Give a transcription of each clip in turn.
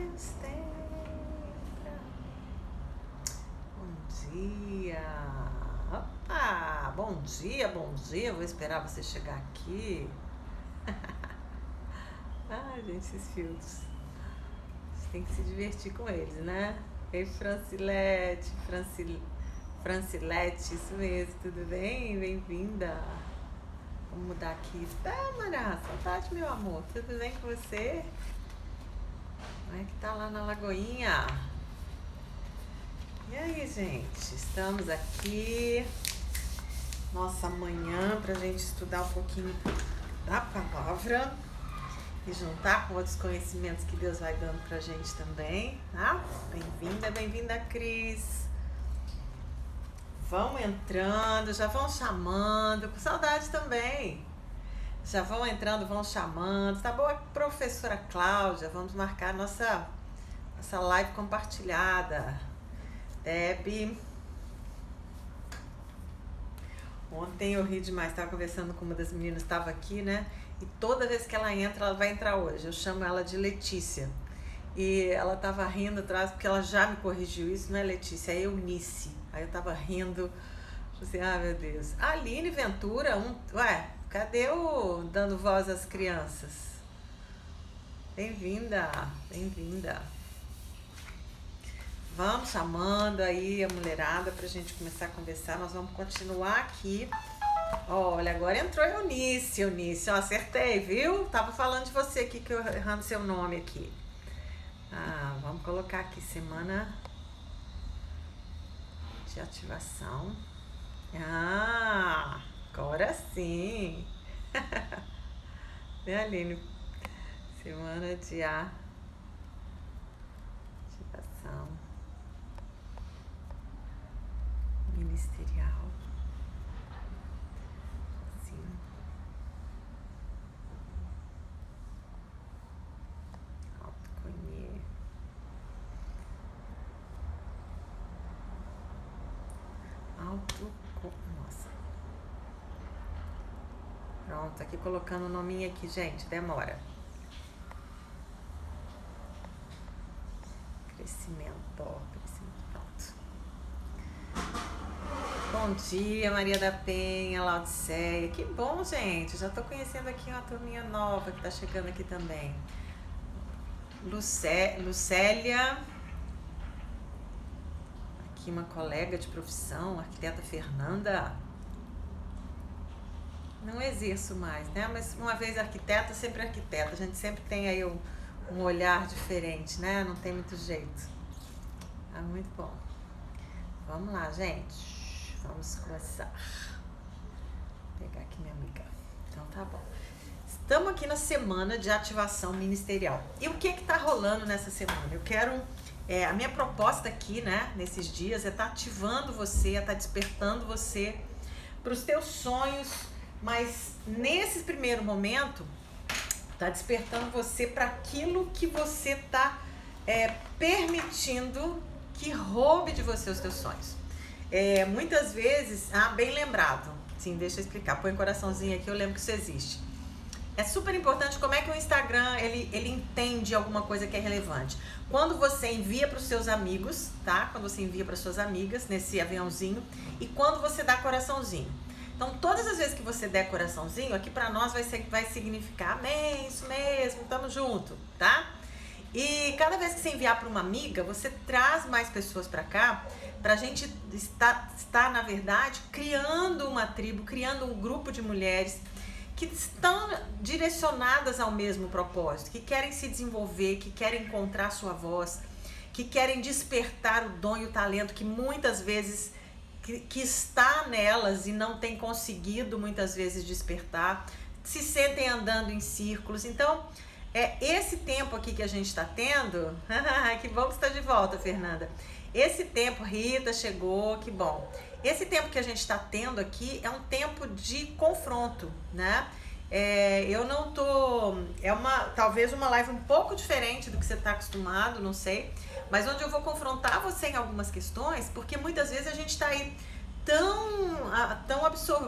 Bom dia. Opa, bom dia, bom dia. Vou esperar você chegar aqui. Ai, gente, esses filtros. A gente tem que se divertir com eles, né? Ei, Francilete, isso mesmo, tudo bem? Bem-vinda. Vamos mudar aqui. Tamara, saudade, meu amor. Tudo bem com você? Como é que tá lá na Lagoinha? E aí, gente? Estamos aqui. Nossa manhã pra gente estudar um pouquinho da palavra e juntar com outros conhecimentos que Deus vai dando pra gente também, tá? Bem-vinda, Cris. Vão entrando, já vão chamando, com saudade também. Já vão entrando, vão chamando. Tá boa, professora Cláudia? Vamos marcar nossa live compartilhada. Deb. Ontem eu ri demais, estava conversando com uma das meninas, estava aqui, né? E toda vez que ela entra, ela vai entrar hoje. Eu chamo ela de Letícia. E ela estava rindo atrás, porque ela já me corrigiu isso, não é Letícia, é Eunice. Aí eu estava rindo, assim, ah, meu Deus. Aline Ventura, ué, cadê o dando voz às crianças? Bem-vinda. Vamos chamando aí a mulherada pra gente começar a conversar. Nós vamos continuar aqui. Olha, agora entrou Eunice, ó, acertei, viu? Tava falando de você aqui, que eu errando seu nome aqui. Ah, vamos colocar aqui semana de ativação. Ah, agora sim. Né, Aline? Semana de ativação ministerial. Sim. Nossa. Pronto, aqui colocando o nominho aqui, gente, demora. Crescimento, pronto. Bom dia, Maria da Penha, Laodiceia. Que bom, gente. Já tô conhecendo aqui uma turminha nova que tá chegando aqui também. Lucélia. Aqui uma colega de profissão, arquiteta Fernanda. Não exerço mais, né? Mas uma vez arquiteta, sempre arquiteta. A gente sempre tem aí um olhar diferente, né? Não tem muito jeito. Ah, muito bom. Vamos lá, gente. Vamos começar. Vou pegar aqui minha amiga. Então tá bom. Estamos aqui na semana de ativação ministerial. E o que tá rolando nessa semana? Eu quero... a minha proposta aqui, né, nesses dias, é estar ativando você, é estar despertando você para os teus sonhos, mas nesse primeiro momento, tá despertando você para aquilo que você está permitindo que roube de você os teus sonhos. Muitas vezes, bem lembrado, sim, deixa eu explicar, põe um coraçãozinho aqui, eu lembro que isso existe. É super importante como é que o Instagram, ele entende alguma coisa que é relevante. Quando você envia para os seus amigos, tá? Quando você envia para suas amigas, nesse aviãozinho, e quando você dá coraçãozinho. Então, todas as vezes que você der coraçãozinho, aqui para nós vai significar, amém, isso mesmo, tamo junto, tá? E cada vez que você enviar para uma amiga, você traz mais pessoas para cá, pra gente estar, na verdade, criando uma tribo, criando um grupo de mulheres que estão direcionadas ao mesmo propósito, que querem se desenvolver, que querem encontrar sua voz, que querem despertar o dom e o talento que muitas vezes que está nelas e não tem conseguido muitas vezes despertar, se sentem andando em círculos. Então, esse tempo aqui que a gente está tendo, que bom que você está de volta, Fernanda. Esse tempo, Rita chegou, que bom. Esse tempo que a gente está tendo aqui é um tempo de confronto, né? Eu não tô... talvez uma live um pouco diferente do que você está acostumado, não sei. Mas onde eu vou confrontar você em algumas questões, porque muitas vezes a gente está aí tão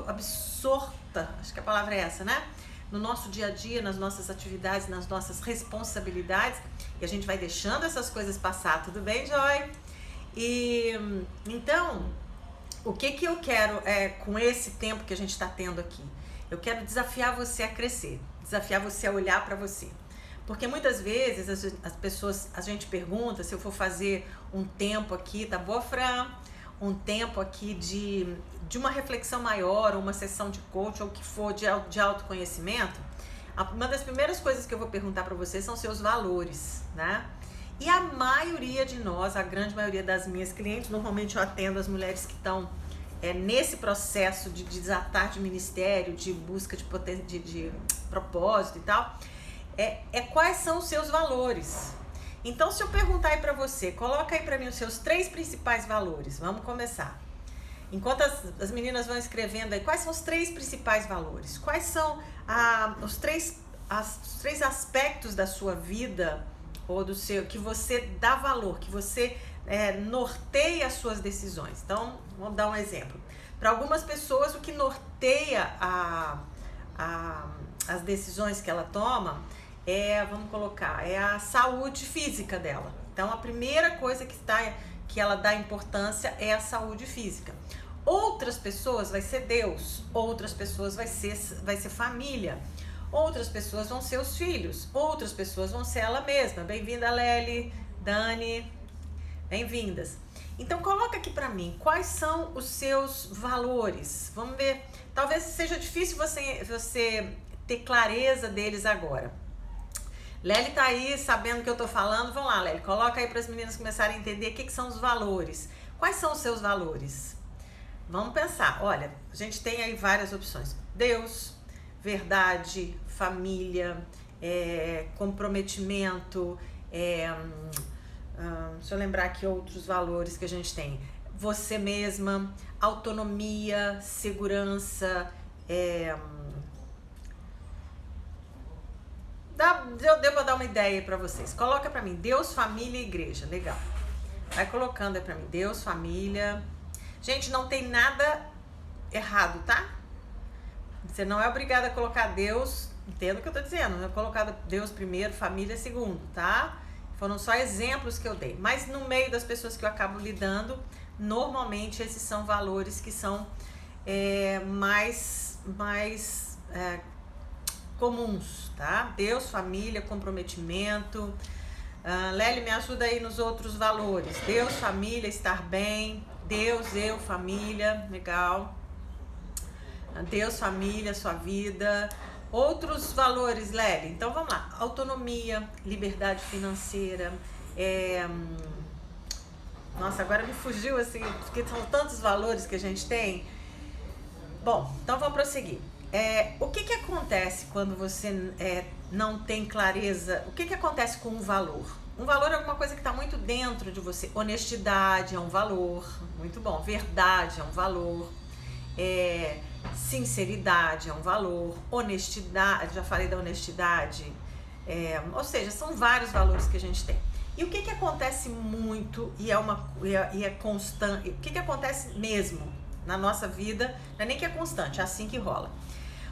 absorta, acho que a palavra é essa, né? no nosso dia a dia, nas nossas atividades, nas nossas responsabilidades, e a gente vai deixando essas coisas passar. Tudo bem, Joy? E então, o que eu quero com esse tempo que a gente está tendo aqui? Eu quero desafiar você a crescer, desafiar você a olhar para você. Porque muitas vezes as pessoas, a gente pergunta se eu for fazer um tempo aqui, tá bom, Fran? Um tempo aqui de uma reflexão maior, ou uma sessão de coach, ou o que for de autoconhecimento, uma das primeiras coisas que eu vou perguntar para você são seus valores, né? E a maioria de nós, a grande maioria das minhas clientes, normalmente eu atendo as mulheres que estão nesse processo de desatar de ministério, de busca de propósito e tal, quais são os seus valores. Então, se eu perguntar aí pra você, coloca aí pra mim os seus 3 principais valores. Vamos começar. Enquanto as meninas vão escrevendo aí, quais são os 3 principais valores? Quais são os três aspectos da sua vida, ou do seu, que você dá valor, que você norteia as suas decisões? Então, vamos dar um exemplo. Para algumas pessoas, o que norteia as decisões que ela toma vamos colocar, a saúde física dela. Então, a primeira coisa que ela dá importância é a saúde física. Outras pessoas vai ser Deus, outras pessoas vai ser família, outras pessoas vão ser os filhos, outras pessoas vão ser ela mesma. Bem-vinda, Lely, Dani, bem-vindas. Então, coloca aqui pra mim, quais são os seus valores? Vamos ver, talvez seja difícil você ter clareza deles agora. Lely tá aí sabendo o que eu tô falando. Vamos lá, Lely, coloca aí para as meninas começarem a entender o que são os valores. Quais são os seus valores? Vamos pensar. Olha, a gente tem aí várias opções. Deus, verdade, família, comprometimento, deixa eu lembrar aqui outros valores que a gente tem. Você mesma, autonomia, segurança, deu pra dar uma ideia aí pra vocês. Coloca pra mim, Deus, família e igreja. Legal. Vai colocando aí pra mim, Deus, família. Gente, não tem nada errado, tá? Você não é obrigada a colocar Deus, entenda o que eu tô dizendo. Não é colocar Deus primeiro, família segundo, tá? Foram só exemplos que eu dei. Mas no meio das pessoas que eu acabo lidando, normalmente esses são valores que são mais comuns, tá? Deus, família, comprometimento. Lely, me ajuda aí nos outros valores. Deus, família, estar bem. Deus, eu, família, legal. Deus, família, sua vida. Outros valores, Lely. Então vamos lá. Autonomia, liberdade financeira. Nossa, agora me fugiu assim, porque são tantos valores que a gente tem. Bom, então vamos prosseguir. O que acontece quando você não tem clareza? O que acontece com um valor? Um valor é alguma coisa que está muito dentro de você. Honestidade é um valor, muito bom. Verdade é um valor. Sinceridade é um valor. Honestidade, já falei da honestidade. Ou seja, são vários valores que a gente tem. E o que acontece muito e é constante? O que acontece mesmo na nossa vida? Não é nem que é constante, é assim que rola.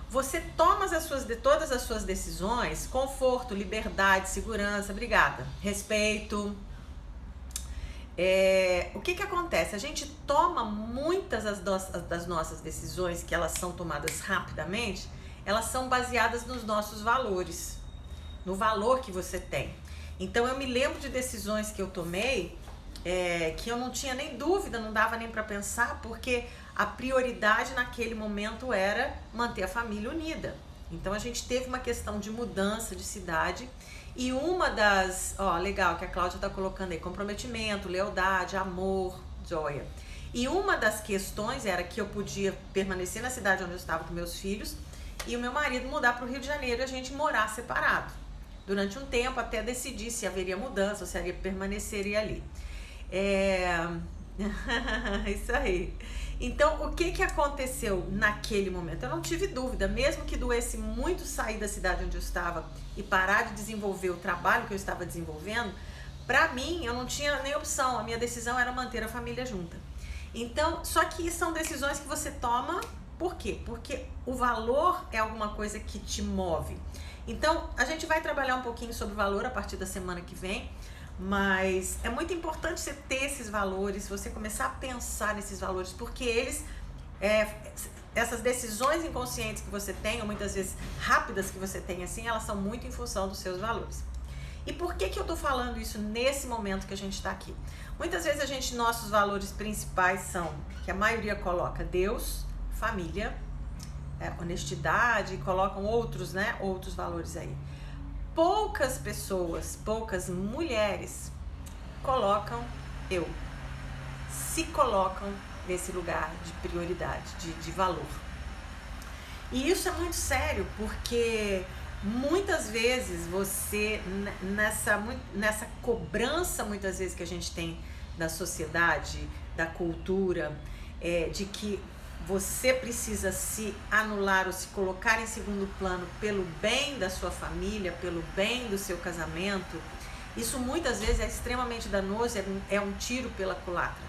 Você toma todas as suas decisões, conforto, liberdade, segurança, obrigada, respeito. O que acontece? A gente toma muitas das nossas decisões, que elas são tomadas rapidamente, elas são baseadas nos nossos valores, no valor que você tem. Então, eu me lembro de decisões que eu tomei, que eu não tinha nem dúvida, não dava nem para pensar, porque a prioridade naquele momento era manter a família unida. Então a gente teve uma questão de mudança de cidade e uma das, legal que a Cláudia tá colocando aí, comprometimento, lealdade, amor, joia. E uma das questões era que eu podia permanecer na cidade onde eu estava com meus filhos e o meu marido mudar para o Rio de Janeiro e a gente morar separado durante um tempo até decidir se haveria mudança ou se haveria permaneceria ali. Isso aí. Então, o que aconteceu naquele momento? Eu não tive dúvida, mesmo que doesse muito sair da cidade onde eu estava e parar de desenvolver o trabalho que eu estava desenvolvendo, pra mim, eu não tinha nem opção, a minha decisão era manter a família junta. Então, só que são decisões que você toma Por quê? Porque o valor é alguma coisa que te move. Então, a gente vai trabalhar um pouquinho sobre valor a partir da semana que vem, mas é muito importante você ter esses valores, você começar a pensar nesses valores, porque eles, essas decisões inconscientes que você tem, ou muitas vezes rápidas que você tem assim, elas são muito em função dos seus valores. E por que eu tô falando isso nesse momento que a gente está aqui? Muitas vezes nossos valores principais são, que a maioria coloca Deus, família, honestidade, colocam outros, né, outros valores aí. Poucas pessoas, poucas mulheres colocam eu, se colocam nesse lugar de prioridade, de valor. E isso é muito sério, porque muitas vezes você, nessa cobrança muitas vezes que a gente tem da sociedade, da cultura, de que você precisa se anular ou se colocar em segundo plano pelo bem da sua família, pelo bem do seu casamento, isso muitas vezes é extremamente danoso, é um tiro pela culatra.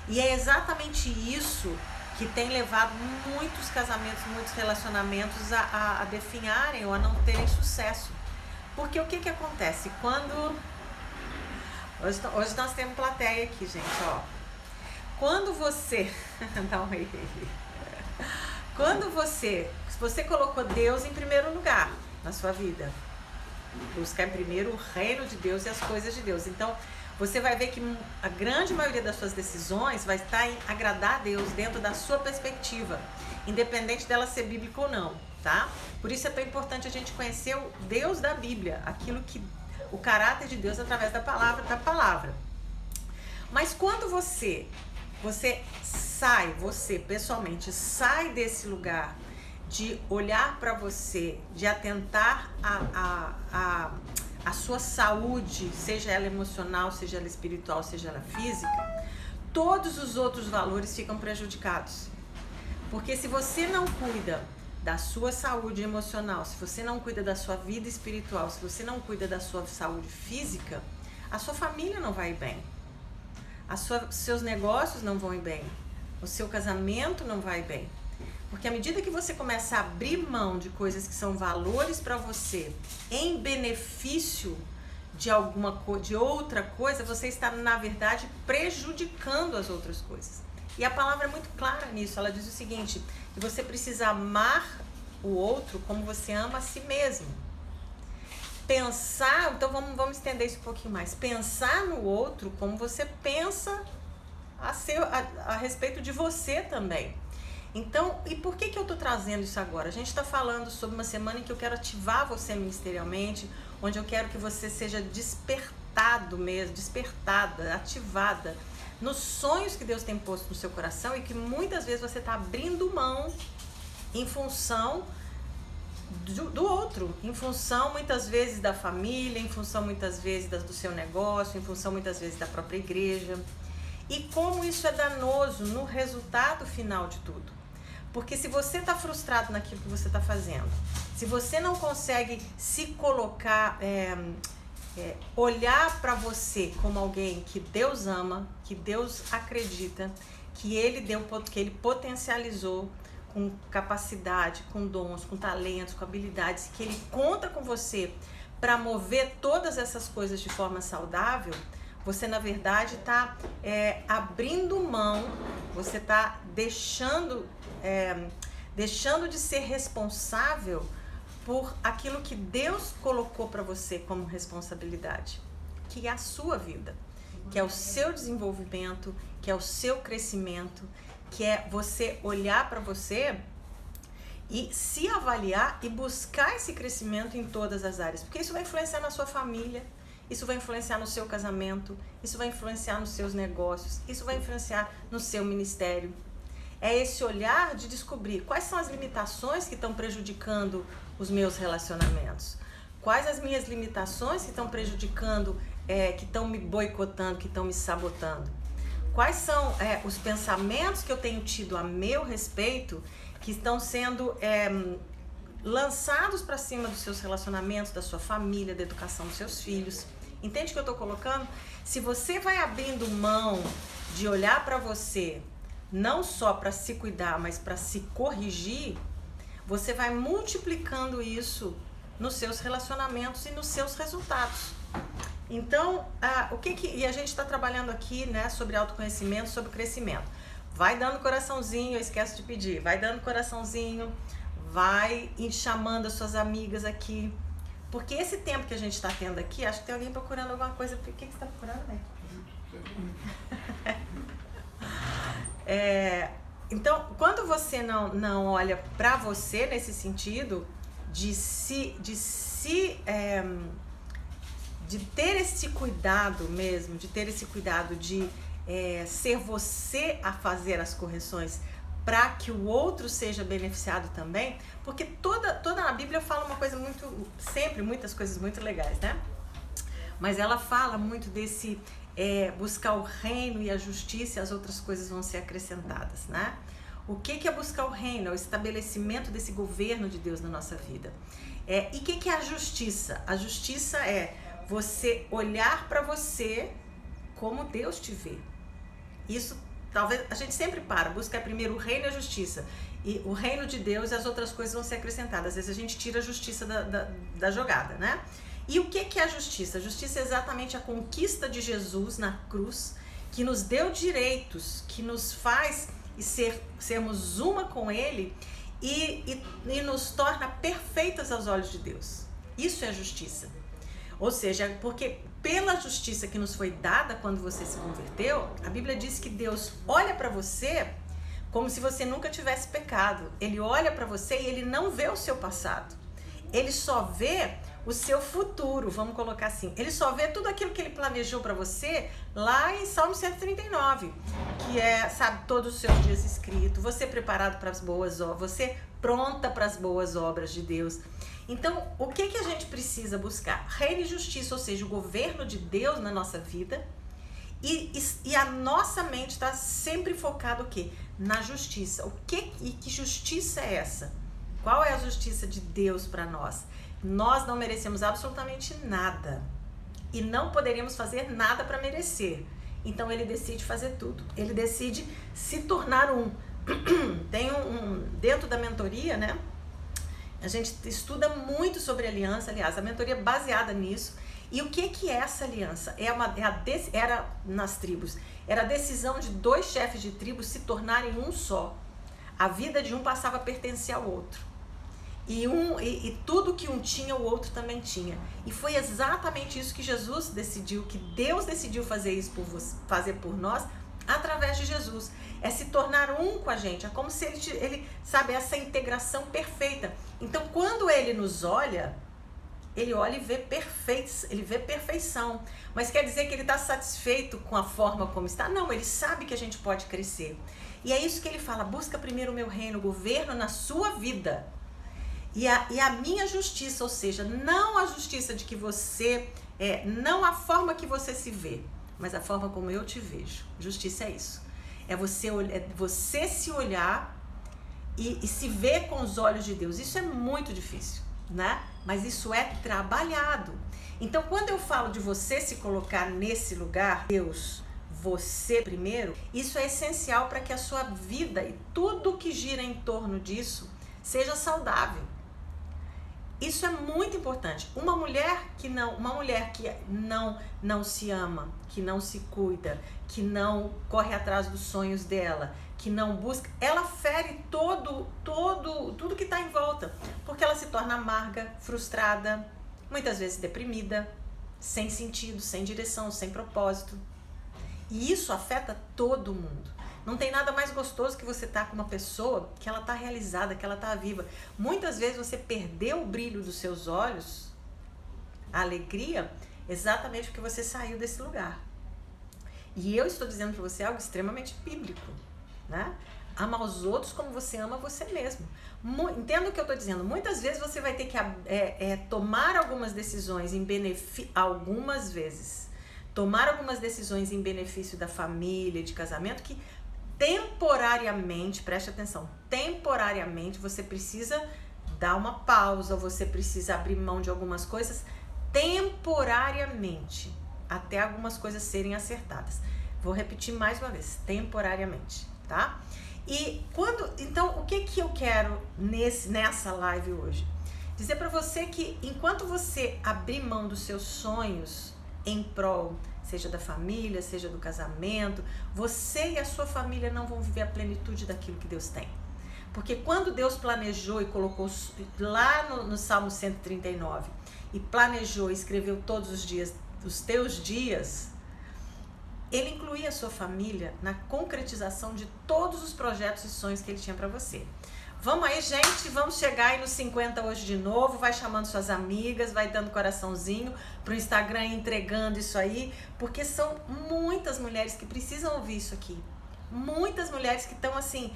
E é exatamente isso que tem levado muitos casamentos, muitos relacionamentos a definharem ou a não terem sucesso. Porque o que acontece? Hoje nós temos plateia aqui, gente, ó. Quando você... Dá um aí. Se você colocou Deus em primeiro lugar na sua vida, buscar em primeiro o reino de Deus e as coisas de Deus. Então, você vai ver que a grande maioria das suas decisões vai estar em agradar a Deus dentro da sua perspectiva, independente dela ser bíblica ou não, tá? Por isso é tão importante a gente conhecer o Deus da Bíblia, o caráter de Deus através da palavra. Mas quando você pessoalmente sai desse lugar de olhar para você, de atentar a sua saúde, seja ela emocional, seja ela espiritual, seja ela física, todos os outros valores ficam prejudicados. Porque se você não cuida da sua saúde emocional, se você não cuida da sua vida espiritual, se você não cuida da sua saúde física, a sua família não vai bem. Seus negócios não vão bem. O seu casamento não vai bem. Porque à medida que você começa a abrir mão de coisas que são valores para você em benefício de outra coisa, você está, na verdade, prejudicando as outras coisas. E a palavra é muito clara nisso. Ela diz o seguinte, que você precisa amar o outro como você ama a si mesmo. Pensar, então vamos estender isso um pouquinho mais. Pensar no outro como você pensa a respeito de você também. Então, e por que eu estou trazendo isso agora? A gente está falando sobre uma semana em que eu quero ativar você ministerialmente, onde eu quero que você seja despertado mesmo, despertada, ativada nos sonhos que Deus tem posto no seu coração e que muitas vezes você está abrindo mão em função do outro, em função muitas vezes da família, em função muitas vezes do seu negócio, em função muitas vezes da própria igreja. E como isso é danoso no resultado final de tudo. Porque se você está frustrado naquilo que você está fazendo, se você não consegue se colocar, olhar para você como alguém que Deus ama, que Deus acredita, que Ele potencializou com capacidade, com dons, com talentos, com habilidades, que Ele conta com você para mover todas essas coisas de forma saudável, você na verdade está abrindo mão, você está deixando de ser responsável por aquilo que Deus colocou para você como responsabilidade, que é a sua vida, que é o seu desenvolvimento, que é o seu crescimento, que é você olhar para você e se avaliar e buscar esse crescimento em todas as áreas, porque isso vai influenciar na sua família, isso vai influenciar no seu casamento, isso vai influenciar nos seus negócios, isso vai influenciar no seu ministério. É esse olhar de descobrir quais são as limitações que estão prejudicando os meus relacionamentos, quais as minhas limitações que estão prejudicando, que estão me boicotando, que estão me sabotando. Quais são os pensamentos que eu tenho tido a meu respeito que estão sendo lançados para cima dos seus relacionamentos, da sua família, da educação dos seus filhos. Entende o que eu estou colocando? Se você vai abrindo mão de olhar para você não só para se cuidar, mas para se corrigir, você vai multiplicando isso nos seus relacionamentos e nos seus resultados. Então, e a gente está trabalhando aqui, né, sobre autoconhecimento, sobre crescimento. Vai dando coraçãozinho, eu esqueço de pedir, vai dando coraçãozinho, vai chamando as suas amigas aqui, porque esse tempo que a gente está tendo aqui, acho que tem alguém procurando alguma coisa. O que você está procurando, né? Então, quando você não olha para você nesse sentido de ter esse cuidado mesmo, de ter esse cuidado de ser você a fazer as correções para que o outro seja beneficiado também, porque toda a Bíblia fala uma coisa sempre muitas coisas muito legais, né? Mas ela fala muito desse buscar o reino e a justiça, e as outras coisas vão ser acrescentadas, né? O que é buscar o reino? É o estabelecimento desse governo de Deus na nossa vida. E o que é a justiça? A justiça é você olhar para você como Deus te vê. Isso, talvez, a gente sempre busca primeiro o reino e a justiça. E o reino de Deus e as outras coisas vão ser acrescentadas. Às vezes a gente tira a justiça da jogada, né? E o que é a justiça? A justiça é exatamente a conquista de Jesus na cruz, que nos deu direitos, que nos faz sermos uma com Ele e nos torna perfeitas aos olhos de Deus. Isso é a justiça. Ou seja, porque pela justiça que nos foi dada quando você se converteu, a Bíblia diz que Deus olha para você como se você nunca tivesse pecado. Ele olha para você e ele não vê o seu passado. Ele só vê o seu futuro, vamos colocar assim. Ele só vê tudo aquilo que ele planejou para você lá em Salmo 139, que é, sabe, todos os seus dias escritos, você preparado para as boas obras, você pronta para as boas obras de Deus. Então, o que a gente precisa buscar? Reino e justiça, ou seja, o governo de Deus na nossa vida. E a nossa mente está sempre focada o quê? Na justiça. E que justiça é essa? Qual é a justiça de Deus para nós? Nós não merecemos absolutamente nada. E não poderíamos fazer nada para merecer. Então, ele decide fazer tudo. Ele decide se tornar um. Tem dentro da mentoria, né? A gente estuda muito sobre aliança, aliás, a mentoria é baseada nisso. E o que é essa aliança? Era nas tribos, era a decisão de 2 chefes de tribo se tornarem um só. A vida de um passava a pertencer ao outro. E tudo que um tinha, o outro também tinha. E foi exatamente isso que Jesus decidiu, que Deus decidiu fazer por nós, através de Jesus. É se tornar um com a gente. É como se ele sabe, essa integração perfeita. Então, quando ele nos olha, ele olha e vê perfeição. Mas quer dizer que ele está satisfeito com a forma como está? Não, ele sabe que a gente pode crescer. E é isso que ele fala: busca primeiro o meu reino, o governo na sua vida. E a minha justiça, ou seja, não a justiça de que você não a forma que você se vê, mas a forma como eu te vejo. Justiça é isso. É você se olhar e se ver com os olhos de Deus. Isso é muito difícil, né? Mas isso é trabalhado. Então, quando eu falo de você se colocar nesse lugar, Deus, você primeiro, isso é essencial para que a sua vida e tudo que gira em torno disso seja saudável. Isso é muito importante. Uma mulher que não se ama, que não se cuida, que não corre atrás dos sonhos dela, que não busca, ela fere tudo que está em volta, porque ela se torna amarga, frustrada, muitas vezes deprimida, sem sentido, sem direção, sem propósito. E isso afeta todo mundo. Não tem nada mais gostoso que você estar com uma pessoa que ela está realizada, que ela está viva. Muitas vezes você perdeu o brilho dos seus olhos, a alegria, exatamente porque você saiu desse lugar. E eu estou dizendo para você algo extremamente bíblico, né? Ama os outros como você ama você mesmo. Entenda o que eu estou dizendo. Muitas vezes você vai ter que tomar algumas decisões em benefício, tomar algumas decisões em benefício da família, de casamento, que temporariamente, preste atenção, temporariamente você precisa dar uma pausa, você precisa abrir mão de algumas coisas temporariamente, até algumas coisas serem acertadas. Vou repetir mais uma vez, temporariamente. tá? Então, o que eu quero nessa live hoje? Dizer para você que enquanto você abrir mão dos seus sonhos em prol, seja da família, seja do casamento, você e a sua família não vão viver a plenitude daquilo que Deus tem. Porque quando Deus planejou e colocou lá no Salmo 139, e planejou e escreveu todos os dias dos teus dias, Ele incluía a sua família na concretização de todos os projetos e sonhos que Ele tinha para você. Vamos aí, gente, vamos chegar aí nos 50 hoje de novo, vai chamando suas amigas, vai dando coraçãozinho pro Instagram, entregando isso aí, porque são muitas mulheres que precisam ouvir isso aqui. Muitas mulheres que estão assim,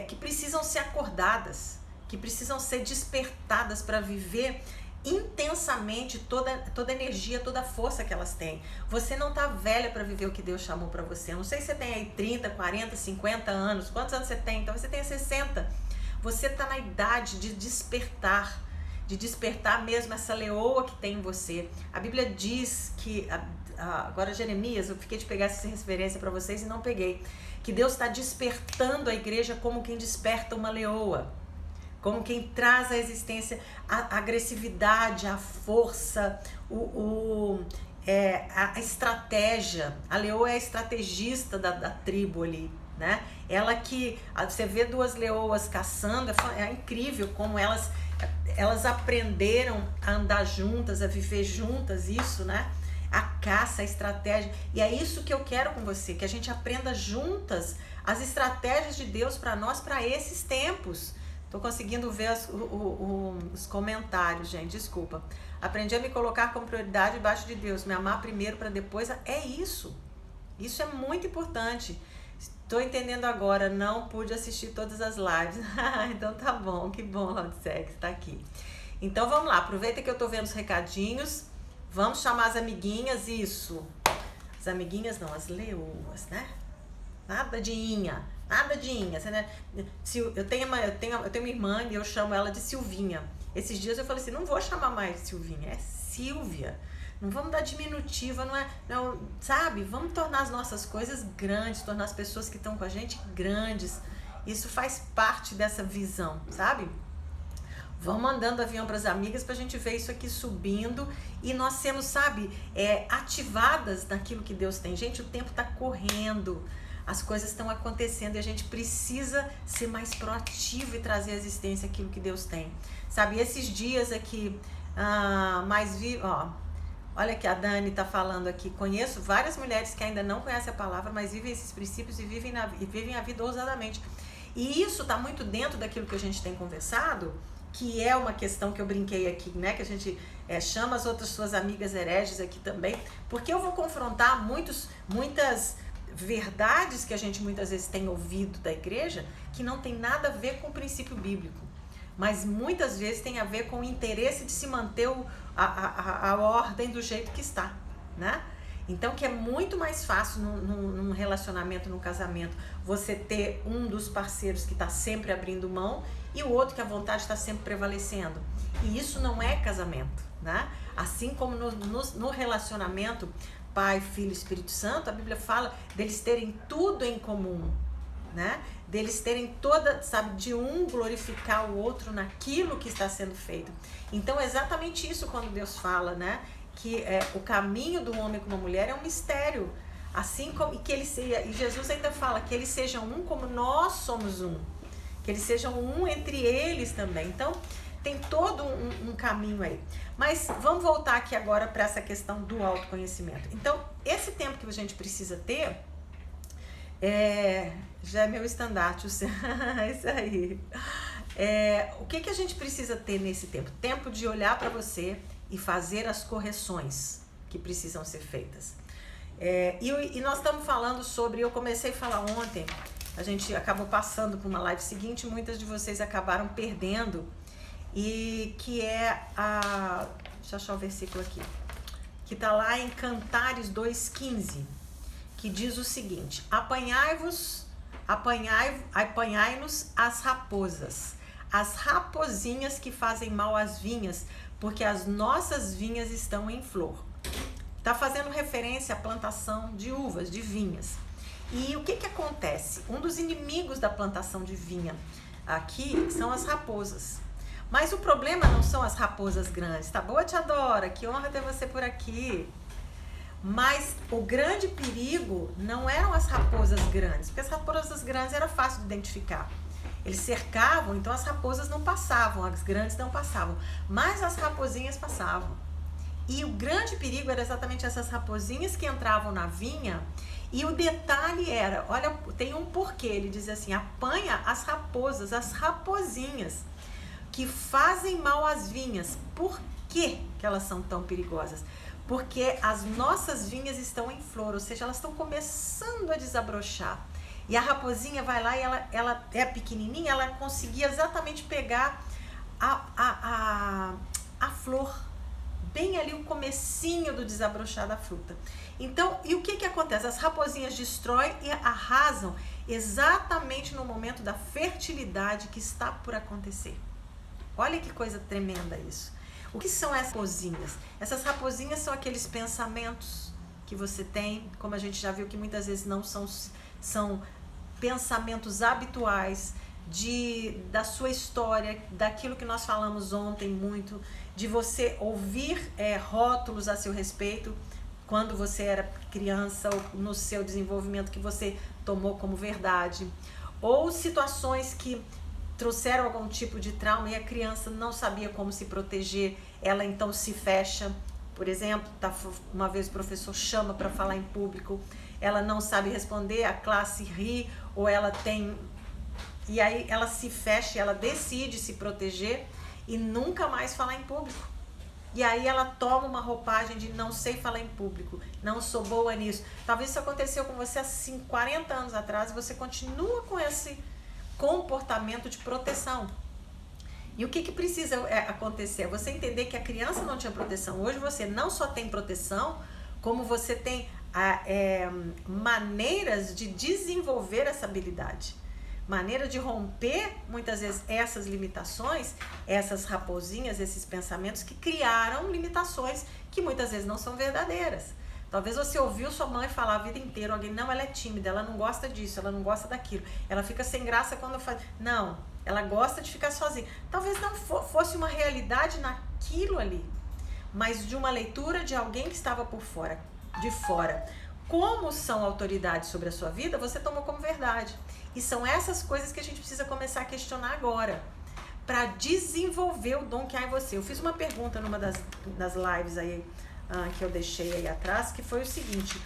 que precisam ser acordadas, que precisam ser despertadas para viver intensamente toda a energia, toda a força que elas têm. Você não tá velha para viver o que Deus chamou para você. Eu não sei se você tem aí 30, 40, 50 anos. Quantos anos você tem? Então você tem 60. Você tá na idade de despertar mesmo essa leoa que tem em você. A Bíblia diz que, agora Jeremias, eu fiquei de pegar essa referência para vocês e não peguei, que Deus está despertando a igreja como quem desperta uma leoa. Como quem traz à existência a agressividade, a força, a estratégia. A leoa é a estrategista da tribo ali, né? Ela que, você vê duas leoas caçando, é incrível como elas aprenderam a andar juntas, a viver juntas, isso, né? A caça, a estratégia. E é isso que eu quero com você, que a gente aprenda juntas as estratégias de Deus para nós, para esses tempos. Tô conseguindo ver os comentários, gente, desculpa. Aprendi a me colocar como prioridade debaixo de Deus, me amar primeiro para depois. É isso. Isso é muito importante. Estou entendendo agora, não pude assistir todas as lives. Então tá bom, que bom, Laudsex, tá aqui. Então vamos lá, aproveita que eu tô vendo os recadinhos. Vamos chamar as amiguinhas, isso. As amiguinhas não, as leoas, né? Nada de inha. Nada de inha, né? Eu tenho uma irmã e eu chamo ela de Silvinha. Esses dias eu falei assim, não vou chamar mais de Silvinha, é Silvia. Não vamos dar diminutiva, não, sabe? Vamos tornar as nossas coisas grandes, tornar as pessoas que estão com a gente grandes. Isso faz parte dessa visão, sabe? Vamos mandando avião para as amigas para a gente ver isso aqui subindo e nós sermos, sabe, ativadas naquilo que Deus tem. Gente, o tempo está correndo. As coisas estão acontecendo e a gente precisa ser mais proativo e trazer à existência aquilo que Deus tem. Sabe, esses dias aqui, olha que a Dani está falando aqui, conheço várias mulheres que ainda não conhecem a palavra, mas vivem esses princípios e vivem a vida ousadamente. E isso está muito dentro daquilo que a gente tem conversado, que é uma questão que eu brinquei aqui, né? Que a gente chama as outras suas amigas hereges aqui também, porque eu vou confrontar muitas verdades que a gente muitas vezes tem ouvido da igreja que não tem nada a ver com o princípio bíblico, mas muitas vezes tem a ver com o interesse de se manter a ordem do jeito que está, né? Então que é muito mais fácil num relacionamento, num casamento, você ter um dos parceiros que está sempre abrindo mão e o outro que a vontade está sempre prevalecendo. E isso não é casamento, né? Assim como no relacionamento Pai, Filho e Espírito Santo, a Bíblia fala deles terem tudo em comum, né? Deles terem de um glorificar o outro naquilo que está sendo feito. Então é exatamente isso quando Deus fala, né? Que o caminho do homem com uma mulher é um mistério. Assim como e Jesus ainda fala que eles sejam um como nós somos um. Que eles sejam um entre eles também. Então, tem todo um caminho aí. Mas vamos voltar aqui agora para essa questão do autoconhecimento. Então, esse tempo que a gente precisa ter, já é meu estandarte, isso aí. O que a gente precisa ter nesse tempo? Tempo de olhar para você e fazer as correções que precisam ser feitas. E nós estamos falando sobre, eu comecei a falar ontem, a gente acabou passando por uma live seguinte, muitas de vocês acabaram perdendo, e que deixa eu achar o versículo aqui, que está lá em Cantares 2,15, que diz o seguinte: apanhai-nos as raposas, as rapozinhas que fazem mal às vinhas, porque as nossas vinhas estão em flor. Está fazendo referência à plantação de uvas, de vinhas. E o que que acontece? Um dos inimigos da plantação de vinha aqui são as raposas. Mas o problema não são as raposas grandes. Tá boa, Tia Dora? Que honra ter você por aqui. Mas o grande perigo não eram as raposas grandes, porque as raposas grandes era fácil de identificar. Eles cercavam, então as raposas não passavam, as grandes não passavam, mas as raposinhas passavam. E o grande perigo era exatamente essas raposinhas que entravam na vinha. E o detalhe era, olha, tem um porquê, ele diz assim, apanha as raposas, as raposinhas, que fazem mal às vinhas. Por que que elas são tão perigosas? Porque as nossas vinhas estão em flor, ou seja, elas estão começando a desabrochar. E a raposinha vai lá e ela é pequenininha, ela conseguia exatamente pegar a flor, bem ali o comecinho do desabrochar da fruta. Então, e o que que acontece? As raposinhas destroem e arrasam exatamente no momento da fertilidade que está por acontecer. Olha que coisa tremenda isso. O que são essas raposinhas? Essas raposinhas são aqueles pensamentos que você tem, como a gente já viu que muitas vezes não são pensamentos habituais da sua história, daquilo que nós falamos ontem muito, de você ouvir rótulos a seu respeito quando você era criança ou no seu desenvolvimento que você tomou como verdade, ou situações que trouxeram algum tipo de trauma e a criança não sabia como se proteger, ela então se fecha. Por exemplo, uma vez o professor chama para falar em público, ela não sabe responder, a classe ri, ou ela tem... E aí ela se fecha, ela decide se proteger e nunca mais falar em público. E aí ela toma uma roupagem de não sei falar em público, não sou boa nisso. Talvez isso aconteceu com você há 40 anos atrás e você continua com esse comportamento de proteção. E o que que precisa acontecer? Você entender que a criança não tinha proteção. Hoje você não só tem proteção, como você tem maneiras de desenvolver essa habilidade. Maneira de romper, muitas vezes, essas limitações, essas raposinhas, esses pensamentos que criaram limitações que muitas vezes não são verdadeiras. Talvez você ouviu sua mãe falar a vida inteira, alguém, não, ela é tímida, ela não gosta disso, ela não gosta daquilo, ela fica sem graça quando faz... Não, ela gosta de ficar sozinha. Talvez não fosse uma realidade naquilo ali, mas de uma leitura de alguém que estava por fora, de fora. Como são autoridades sobre a sua vida, você tomou como verdade. E são essas coisas que a gente precisa começar a questionar agora, para desenvolver o dom que há em você. Eu fiz uma pergunta numa das lives aí, que eu deixei aí atrás, que foi o seguinte: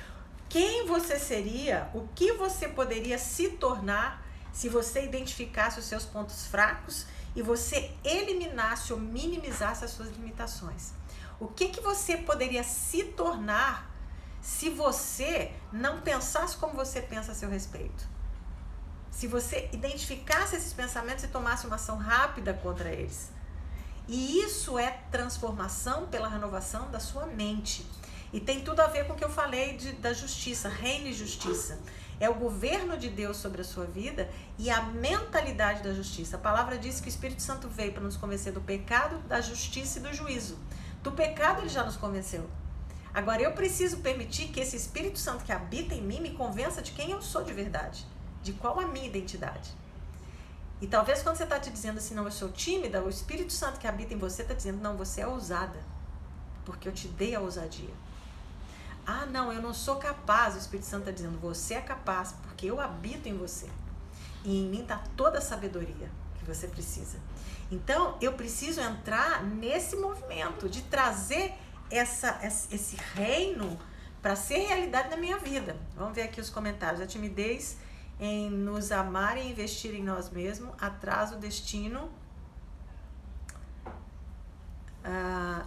quem você seria, o que você poderia se tornar se você identificasse os seus pontos fracos e você eliminasse ou minimizasse as suas limitações? O que você poderia se tornar se você não pensasse como você pensa a seu respeito? Se você identificasse esses pensamentos e tomasse uma ação rápida contra eles. E isso é transformação pela renovação da sua mente. E tem tudo a ver com o que eu falei da justiça, reino e justiça. É o governo de Deus sobre a sua vida e a mentalidade da justiça. A palavra diz que o Espírito Santo veio para nos convencer do pecado, da justiça e do juízo. Do pecado ele já nos convenceu. Agora eu preciso permitir que esse Espírito Santo que habita em mim me convença de quem eu sou de verdade. De qual a minha identidade. E talvez quando você está te dizendo assim, não, eu sou tímida, o Espírito Santo que habita em você está dizendo, não, você é ousada, porque eu te dei a ousadia. Ah, não, eu não sou capaz, o Espírito Santo está dizendo, você é capaz, porque eu habito em você. E em mim está toda a sabedoria que você precisa. Então, eu preciso entrar nesse movimento de trazer esse reino para ser realidade na minha vida. Vamos ver aqui os comentários. A timidez em nos amar e investir em nós mesmos, atrasa o destino,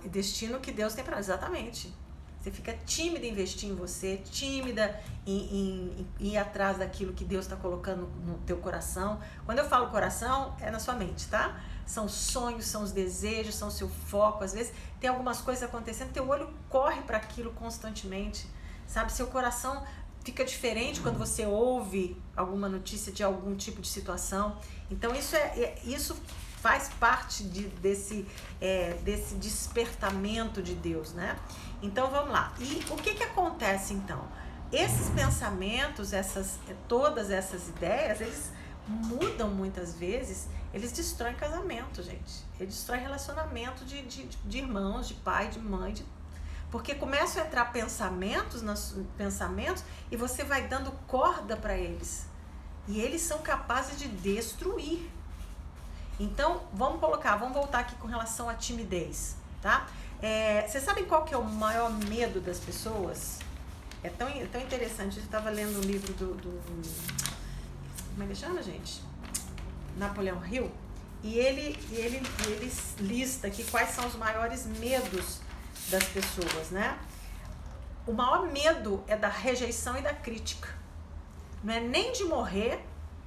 destino que Deus tem para nós. Exatamente. Você fica tímida em investir em você, tímida em ir atrás daquilo que Deus está colocando no teu coração. Quando eu falo coração, é na sua mente, tá? São sonhos, são os desejos, são o seu foco. Às vezes tem algumas coisas acontecendo, teu olho corre para aquilo constantemente, sabe? Seu coração fica diferente quando você ouve alguma notícia de algum tipo de situação. Então isso faz parte desse despertamento de Deus, né? Então vamos lá. E o que acontece então? esses pensamentos, todas essas ideias, eles mudam muitas vezes, eles destroem casamento, gente. Eles destroem relacionamento de irmãos, de pai, de mãe, porque começam a entrar pensamentos e você vai dando corda para eles. E eles são capazes de destruir. Então, vamos voltar aqui com relação à timidez, tá? Vocês sabem qual que é o maior medo das pessoas? É tão interessante. Eu estava lendo um livro como é que chama, gente? Napoleão Hill. E ele lista aqui quais são os maiores medos das pessoas, né? O maior medo é da rejeição e da crítica. Não é nem de morrer,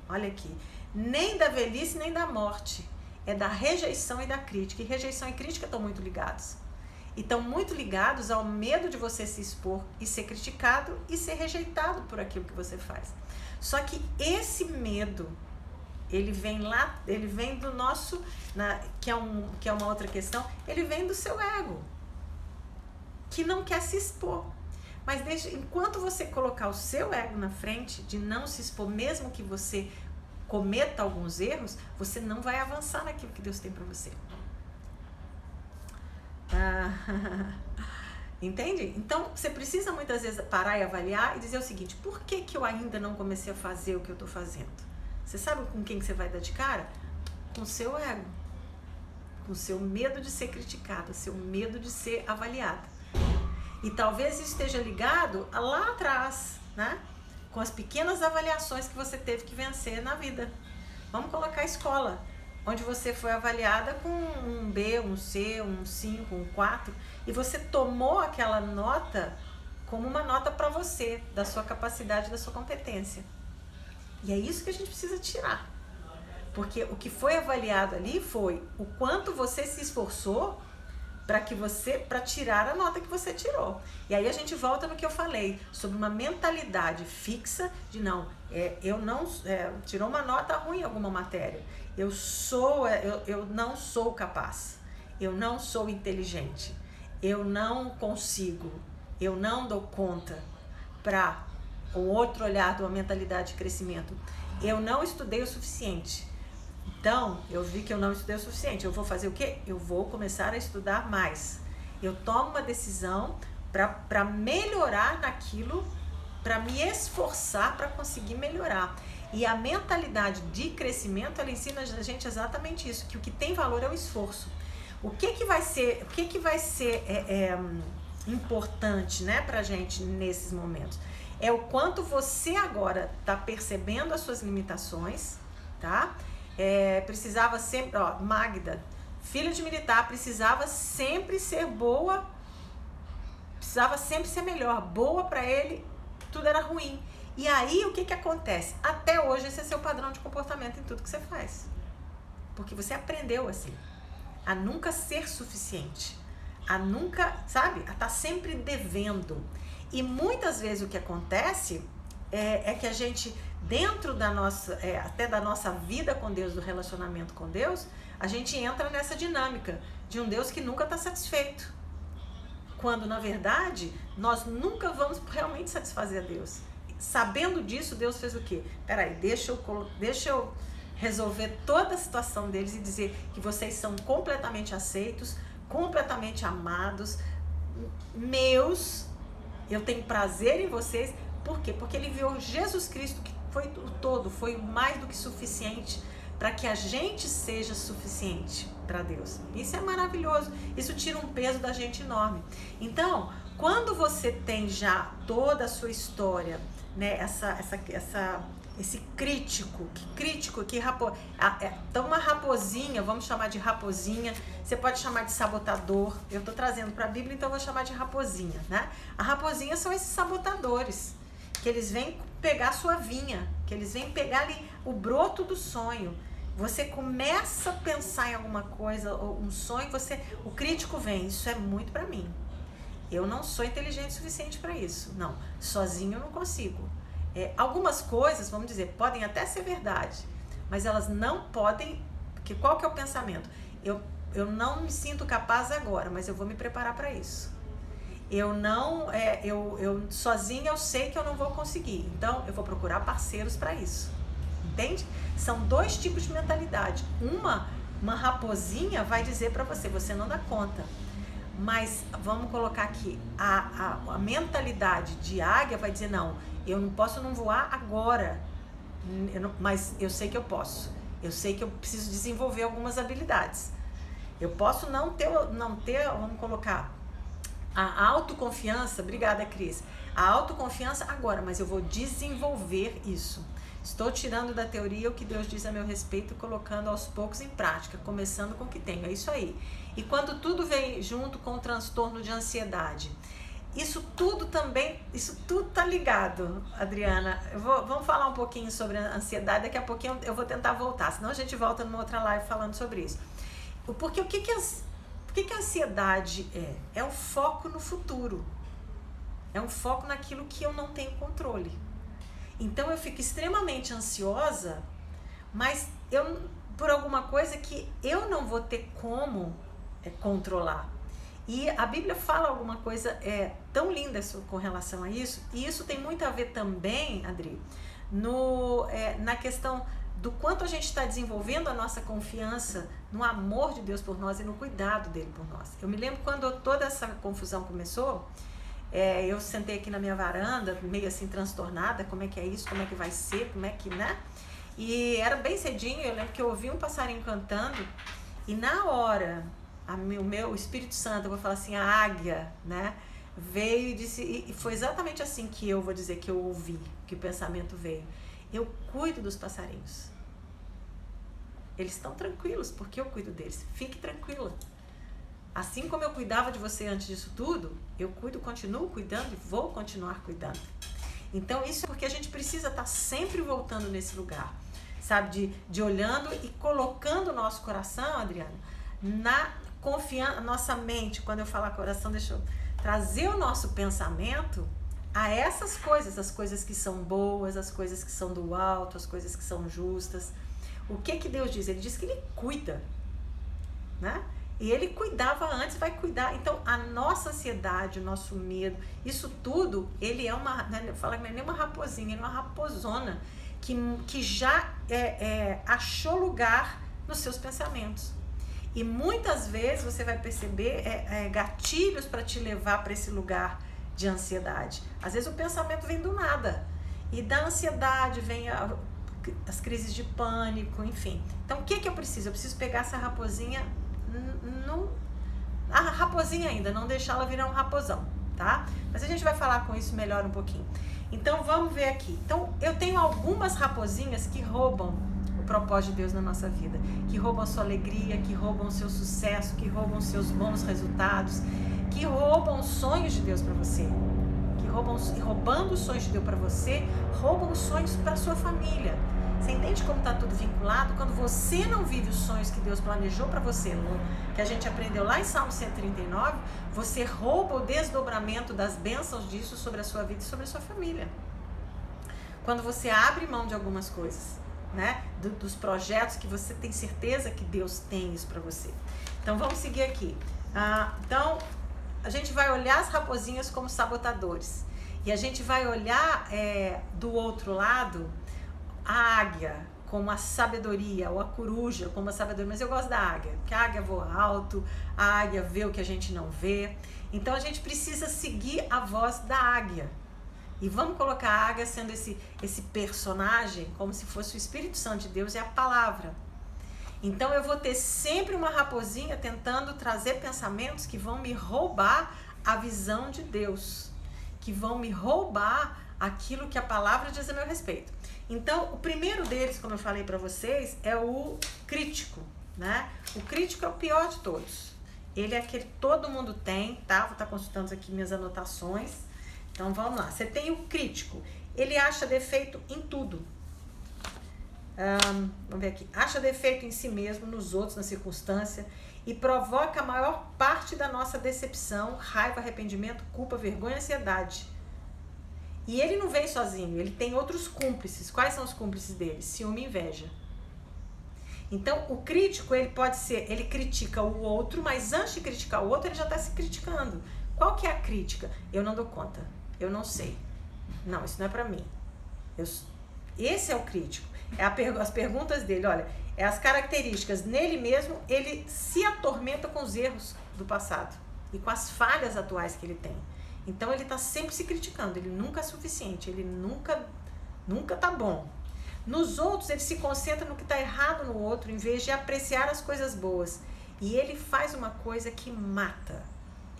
olha aqui, nem da velhice, nem da morte. É da rejeição e da crítica. E rejeição e crítica estão muito ligados. E estão muito ligados ao medo de você se expor e ser criticado e ser rejeitado por aquilo que você faz. Só que esse medo, ele vem do nosso, que é uma outra questão, ele vem do seu ego, que não quer se expor. Mas enquanto você colocar o seu ego na frente, de não se expor, mesmo que você cometa alguns erros, você não vai avançar naquilo que Deus tem para você. Entende? Então, você precisa muitas vezes parar e avaliar e dizer o seguinte: por que eu ainda não comecei a fazer o que eu estou fazendo? Você sabe com quem que você vai dar de cara? Com o seu ego. Com o seu medo de ser criticado, seu medo de ser avaliado. E talvez isso esteja ligado lá atrás, né? Com as pequenas avaliações que você teve que vencer na vida. Vamos colocar a escola, onde você foi avaliada com um B, um C, um 5, um 4, e você tomou aquela nota como uma nota para você, da sua capacidade, da sua competência. E é isso que a gente precisa tirar. Porque o que foi avaliado ali foi o quanto você se esforçou para tirar a nota que você tirou. E aí a gente volta no que eu falei, sobre uma mentalidade fixa de tirou uma nota ruim em alguma matéria. Eu não sou capaz, eu não sou inteligente, eu não consigo, eu não dou conta. Para um outro olhar de uma mentalidade de crescimento, eu não estudei o suficiente. Então, eu vi que eu não estudei o suficiente. Eu vou fazer o quê? Eu vou começar a estudar mais. Eu tomo uma decisão para melhorar naquilo, para me esforçar para conseguir melhorar. E a mentalidade de crescimento, ela ensina a gente exatamente isso, que o que tem valor é o esforço. O que vai ser importante, né, pra gente nesses momentos? É o quanto você agora está percebendo as suas limitações, tá? Precisava sempre, Magda, filha de militar, precisava sempre ser boa, precisava sempre ser melhor, boa para ele, tudo era ruim. E aí o que acontece? Até hoje esse é seu padrão de comportamento em tudo que você faz, porque você aprendeu assim, a nunca ser suficiente, a nunca, sabe, a estar sempre devendo. E muitas vezes o que acontece é que a gente, dentro da nossa, até da nossa vida com Deus, do relacionamento com Deus, a gente entra nessa dinâmica de um Deus que nunca está satisfeito. Quando, na verdade, nós nunca vamos realmente satisfazer a Deus. Sabendo disso, Deus fez o quê? Peraí, deixa eu resolver toda a situação deles e dizer que vocês são completamente aceitos, completamente amados, meus, eu tenho prazer em vocês. Por quê? Porque ele viu Jesus Cristo, que foi o todo, foi mais do que suficiente para que a gente seja suficiente para Deus. Isso é maravilhoso, isso tira um peso da gente enorme. Então, quando você tem já toda a sua história, né, esse crítico, então uma raposinha, vamos chamar de raposinha, você pode chamar de sabotador, eu estou trazendo para a Bíblia, então eu vou chamar de raposinha, né? A raposinha são esses sabotadores, que eles vêm pegar a sua vinha, que eles vêm pegar ali o broto do sonho. Você começa a pensar em alguma coisa, ou um sonho, o crítico vem, isso é muito para mim. Eu não sou inteligente o suficiente para isso. Não, sozinho eu não consigo. Algumas coisas, vamos dizer, podem até ser verdade, mas elas não podem, porque qual que é o pensamento? Eu não me sinto capaz agora, mas eu vou me preparar para isso. eu não, eu sozinha eu sei que eu não vou conseguir, então eu vou procurar parceiros para isso, entende? São dois tipos de mentalidade. Uma raposinha vai dizer para você, você não dá conta, mas vamos colocar aqui, a mentalidade de águia vai dizer, não, eu não posso não voar agora, mas eu sei que eu posso, eu sei que eu preciso desenvolver algumas habilidades, eu posso não ter, vamos colocar, a autoconfiança, obrigada Cris, a autoconfiança agora, mas eu vou desenvolver isso. Estou tirando da teoria o que Deus diz a meu respeito e colocando aos poucos em prática, começando com o que tenho, é isso aí. E quando tudo vem junto com o transtorno de ansiedade, isso tudo tá ligado, Adriana. Vamos falar um pouquinho sobre a ansiedade, daqui a pouquinho eu vou tentar voltar, senão a gente volta numa outra live falando sobre isso. Porque o que a ansiedade é? É um foco no futuro. É um foco naquilo que eu não tenho controle. Então eu fico extremamente ansiosa, mas por alguma coisa que eu não vou ter como controlar. E a Bíblia fala alguma coisa tão linda com relação a isso, e isso tem muito a ver também, Adri, na questão do quanto a gente está desenvolvendo a nossa confiança no amor de Deus por nós e no cuidado dele por nós. Eu me lembro quando toda essa confusão começou, eu sentei aqui na minha varanda, meio assim transtornada, como é que é isso, como é que vai ser, como é que, né? E era bem cedinho, eu lembro que eu ouvi um passarinho cantando, e na hora, o meu Espírito Santo, eu vou falar assim, a águia, né? Veio e disse, e foi exatamente assim que eu vou dizer que eu ouvi, que o pensamento veio. Eu cuido dos passarinhos. Eles estão tranquilos, porque eu cuido deles. Fique tranquila. Assim como eu cuidava de você antes disso tudo, eu continuo cuidando e vou continuar cuidando. Então isso é porque a gente precisa estar sempre voltando nesse lugar, sabe? De olhando e colocando o nosso coração, Adriana, na confiança, nossa mente, quando eu falar coração, deixa eu trazer o nosso pensamento a essas coisas, as coisas que são boas, as coisas que são do alto, as coisas que são justas. O que Deus diz? Ele diz que Ele cuida, né? E Ele cuidava antes, vai cuidar. Então, a nossa ansiedade, o nosso medo, isso tudo, ele é eu falo que não é nem uma raposinha, ele é uma raposona que já achou lugar nos seus pensamentos. E muitas vezes você vai perceber gatilhos para te levar para esse lugar de ansiedade. Às vezes o pensamento vem do nada. E da ansiedade vem as crises de pânico, enfim. Então, o que eu preciso? Eu preciso pegar essa raposinha, a raposinha ainda, não deixar ela virar um raposão, tá? Mas a gente vai falar com isso melhor um pouquinho. Então, vamos ver aqui. Então, eu tenho algumas raposinhas que roubam o propósito de Deus na nossa vida, que roubam a sua alegria, que roubam o seu sucesso, que roubam os seus bons resultados, que roubam os sonhos de Deus para você, roubando os sonhos de Deus para você, roubam os sonhos para sua família. Você entende como está tudo vinculado? Quando você não vive os sonhos que Deus planejou para você, que a gente aprendeu lá em Salmo 139, você rouba o desdobramento das bênçãos disso sobre a sua vida e sobre a sua família. Quando você abre mão de algumas coisas, né? Dos projetos que você tem certeza que Deus tem isso para você. Então vamos seguir aqui. Então a gente vai olhar as raposinhas como sabotadores. E a gente vai olhar do outro lado a águia como a sabedoria, ou a coruja como a sabedoria. Mas eu gosto da águia, porque a águia voa alto, a águia vê o que a gente não vê. Então a gente precisa seguir a voz da águia. E vamos colocar a águia sendo esse personagem como se fosse o Espírito Santo de Deus e a palavra. Então eu vou ter sempre uma raposinha tentando trazer pensamentos que vão me roubar a visão de Deus, que vão me roubar aquilo que a palavra diz a meu respeito. Então o primeiro deles, como eu falei para vocês, é o crítico, né? O crítico é o pior de todos. Ele é aquele que todo mundo tem, tá? Vou estar consultando aqui minhas anotações. Então vamos lá. Você tem o crítico. Ele acha defeito em tudo. Vamos ver aqui. Acha defeito em si mesmo, nos outros, na circunstância, e provoca a maior parte da nossa decepção, raiva, arrependimento, culpa, vergonha e ansiedade. E ele não vem sozinho, ele tem outros cúmplices. Quais são os cúmplices dele? Ciúme e inveja. Então, o crítico, ele pode ser, ele critica o outro, mas antes de criticar o outro, ele já está se criticando. Qual que é a crítica? Eu não dou conta, eu não sei. Não, isso não é pra mim. Esse é o crítico. As perguntas dele, olha, as características nele mesmo, ele se atormenta com os erros do passado e com as falhas atuais que ele tem. Então ele está sempre se criticando, ele nunca é suficiente, ele nunca tá bom. Nos outros, ele se concentra no que está errado no outro, em vez de apreciar as coisas boas. E ele faz uma coisa que mata,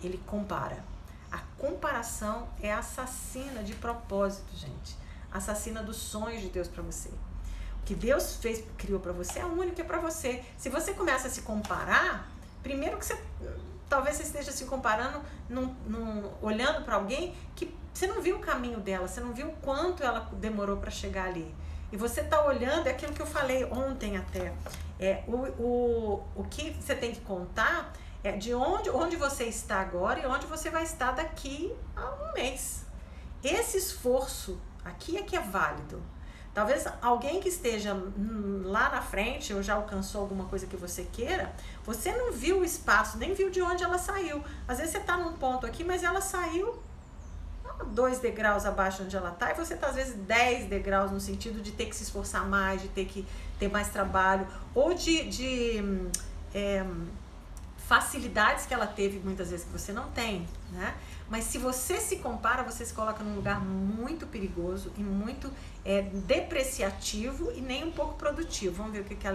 ele compara. A comparação é assassina de propósito, gente. Assassina dos sonhos de Deus para você. O que Deus criou para você é o único que é para você. Se você começa a se comparar, primeiro que talvez você esteja se comparando, olhando para alguém que você não viu o caminho dela, você não viu o quanto ela demorou para chegar ali. E você está olhando, é aquilo que eu falei ontem até. O que você tem que contar é de onde você está agora e onde você vai estar daqui a um mês. Esse esforço aqui é que é válido. Talvez alguém que esteja lá na frente ou já alcançou alguma coisa que você queira, você não viu o espaço, nem viu de onde ela saiu. Às vezes você está num ponto aqui, mas ela saiu 2 degraus abaixo onde ela está, e você está às vezes 10 degraus no sentido de ter que se esforçar mais, de ter que ter mais trabalho, ou de facilidades que ela teve muitas vezes que você não tem, né? Mas se você se compara, você se coloca num lugar muito perigoso e muito depreciativo e nem um pouco produtivo. Vamos ver o que a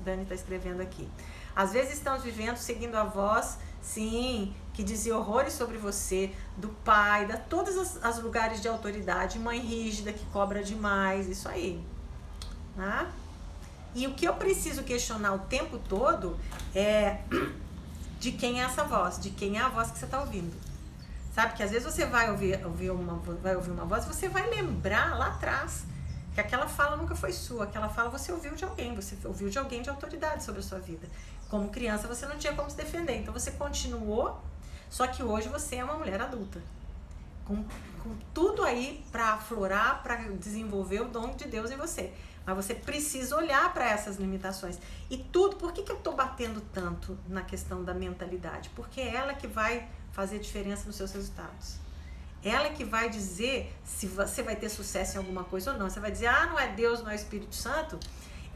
Dani está escrevendo aqui. Às vezes estamos vivendo seguindo a voz, sim, que dizia horrores sobre você, do pai, de todos os lugares de autoridade, mãe rígida que cobra demais, isso aí, né? E o que eu preciso questionar o tempo todo é de quem é essa voz, de quem é a voz que você está ouvindo. Sabe que às vezes você vai ouvir uma voz e você vai lembrar lá atrás que aquela fala nunca foi sua, aquela fala você ouviu de alguém de autoridade sobre a sua vida. Como criança você não tinha como se defender, então você continuou, só que hoje você é uma mulher adulta, com tudo aí para aflorar, para desenvolver o dom de Deus em você. Mas você precisa olhar para essas limitações. E tudo, por que eu estou batendo tanto na questão da mentalidade? Porque é ela que vai fazer diferença nos seus resultados. Ela que vai dizer se você vai ter sucesso em alguma coisa ou não. Você vai dizer, não é Deus, não é o Espírito Santo.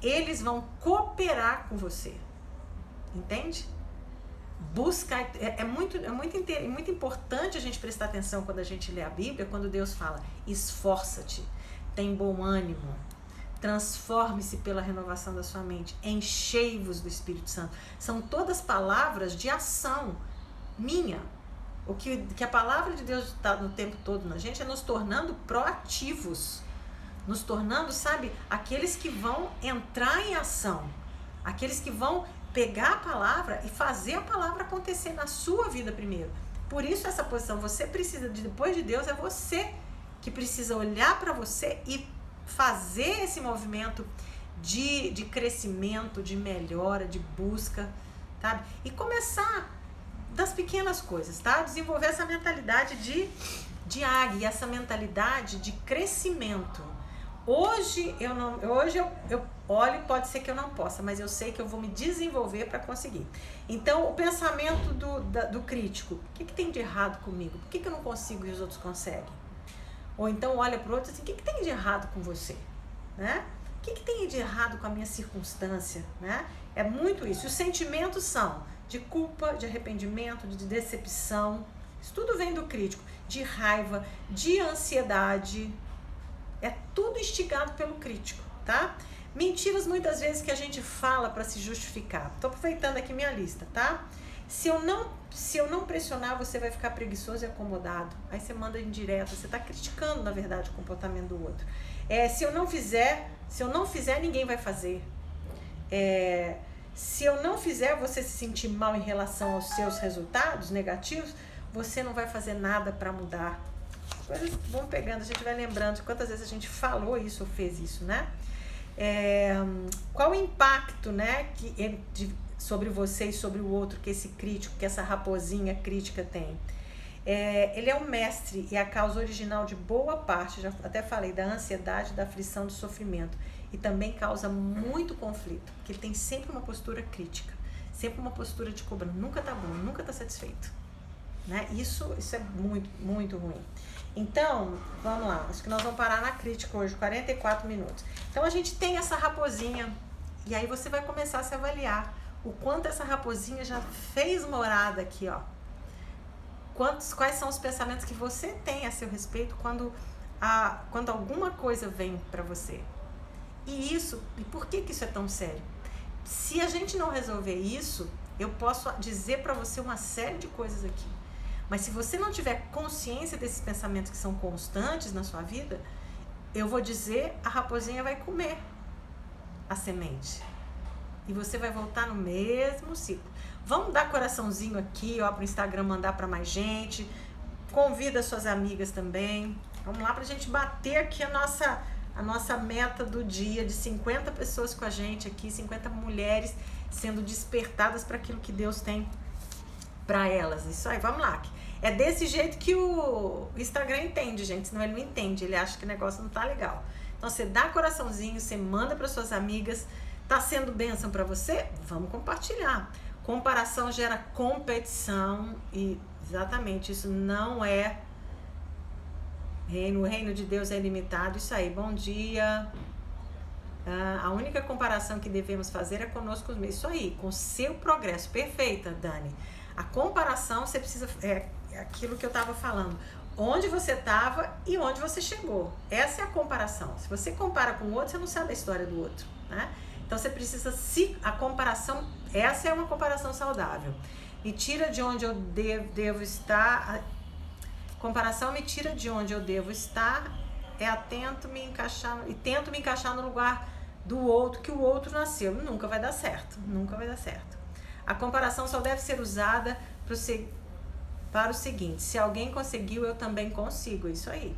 Eles vão cooperar com você. Entende? É muito importante a gente prestar atenção quando a gente lê a Bíblia, quando Deus fala, esforça-te, tem bom ânimo, transforme-se pela renovação da sua mente, enchei-vos do Espírito Santo. São todas palavras de ação minha. O que a palavra de Deus está no tempo todo na gente é nos tornando proativos, nos tornando, sabe, aqueles que vão entrar em ação, aqueles que vão pegar a palavra e fazer a palavra acontecer na sua vida primeiro. Por isso essa posição, você precisa depois de Deus, é você que precisa olhar para você e fazer esse movimento de crescimento, de melhora, de busca, sabe? E começar das pequenas coisas, tá? Desenvolver essa mentalidade de águia, essa mentalidade de crescimento. Hoje eu olho, pode ser que eu não possa, mas eu sei que eu vou me desenvolver para conseguir. Então, o pensamento do crítico, o que tem de errado comigo? Por que eu não consigo e os outros conseguem? Ou então olha para o outro assim, o que tem de errado com você? Né? O que tem de errado com a minha circunstância? Né? É muito isso. Os sentimentos são de culpa, de arrependimento, de decepção. Isso tudo vem do crítico. De raiva, de ansiedade. É tudo instigado pelo crítico, tá? Mentiras muitas vezes que a gente fala para se justificar. Estou aproveitando aqui minha lista, tá? Se eu não pressionar, você vai ficar preguiçoso e acomodado. Aí você manda indireta, você está criticando, na verdade, o comportamento do outro. Se eu não fizer, ninguém vai fazer. Se eu não fizer você se sentir mal em relação aos seus resultados negativos, você não vai fazer nada para mudar. Coisas vão pegando, a gente vai lembrando de quantas vezes a gente falou isso ou fez isso, né? Qual o impacto, né, sobre você e sobre o outro que esse crítico, que essa raposinha crítica tem? Ele é o mestre e a causa original de boa parte, já até falei, da ansiedade, da aflição, do sofrimento. E também causa muito conflito, porque ele tem sempre uma postura crítica, sempre uma postura de cobrança, nunca tá bom, nunca tá satisfeito. né? Isso é muito, muito ruim. Então, vamos lá. Acho que nós vamos parar na crítica hoje, 44 minutos. Então, a gente tem essa raposinha. E aí você vai começar a se avaliar. O quanto essa raposinha já fez morada aqui, ó. Quais são os pensamentos que você tem a seu respeito quando alguma coisa vem para você. E por que isso é tão sério? Se a gente não resolver isso, eu posso dizer para você uma série de coisas aqui. Mas se você não tiver consciência desses pensamentos que são constantes na sua vida, eu vou dizer, a raposinha vai comer a semente. E você vai voltar no mesmo ciclo. Vamos dar coraçãozinho aqui, ó, pro Instagram mandar para mais gente. Convida suas amigas também. Vamos lá pra gente bater aqui a nossa meta do dia de 50 pessoas com a gente aqui, 50 mulheres sendo despertadas para aquilo que Deus tem para elas. Isso aí, vamos lá. É desse jeito que o Instagram entende, gente, senão ele não entende, ele acha que o negócio não tá legal. Então você dá coraçãozinho, você manda para suas amigas. Tá sendo bênção para você? Vamos compartilhar. Comparação gera competição e exatamente isso não é o reino de Deus é ilimitado. Isso aí, bom dia. A única comparação que devemos fazer é conosco mesmos. Isso aí, com o seu progresso. Perfeita, Dani. A comparação, você precisa... É aquilo que eu estava falando. Onde você estava e onde você chegou. Essa é a comparação. Se você compara com o outro, você não sabe a história do outro, né? Então você precisa... A comparação... Essa é uma comparação saudável. Me tira de onde eu devo estar... Comparação me tira de onde eu devo estar, tento me encaixar no lugar do outro, que o outro nasceu. Nunca vai dar certo, nunca vai dar certo. A comparação só deve ser usada para o seguinte: se alguém conseguiu, eu também consigo. Isso aí.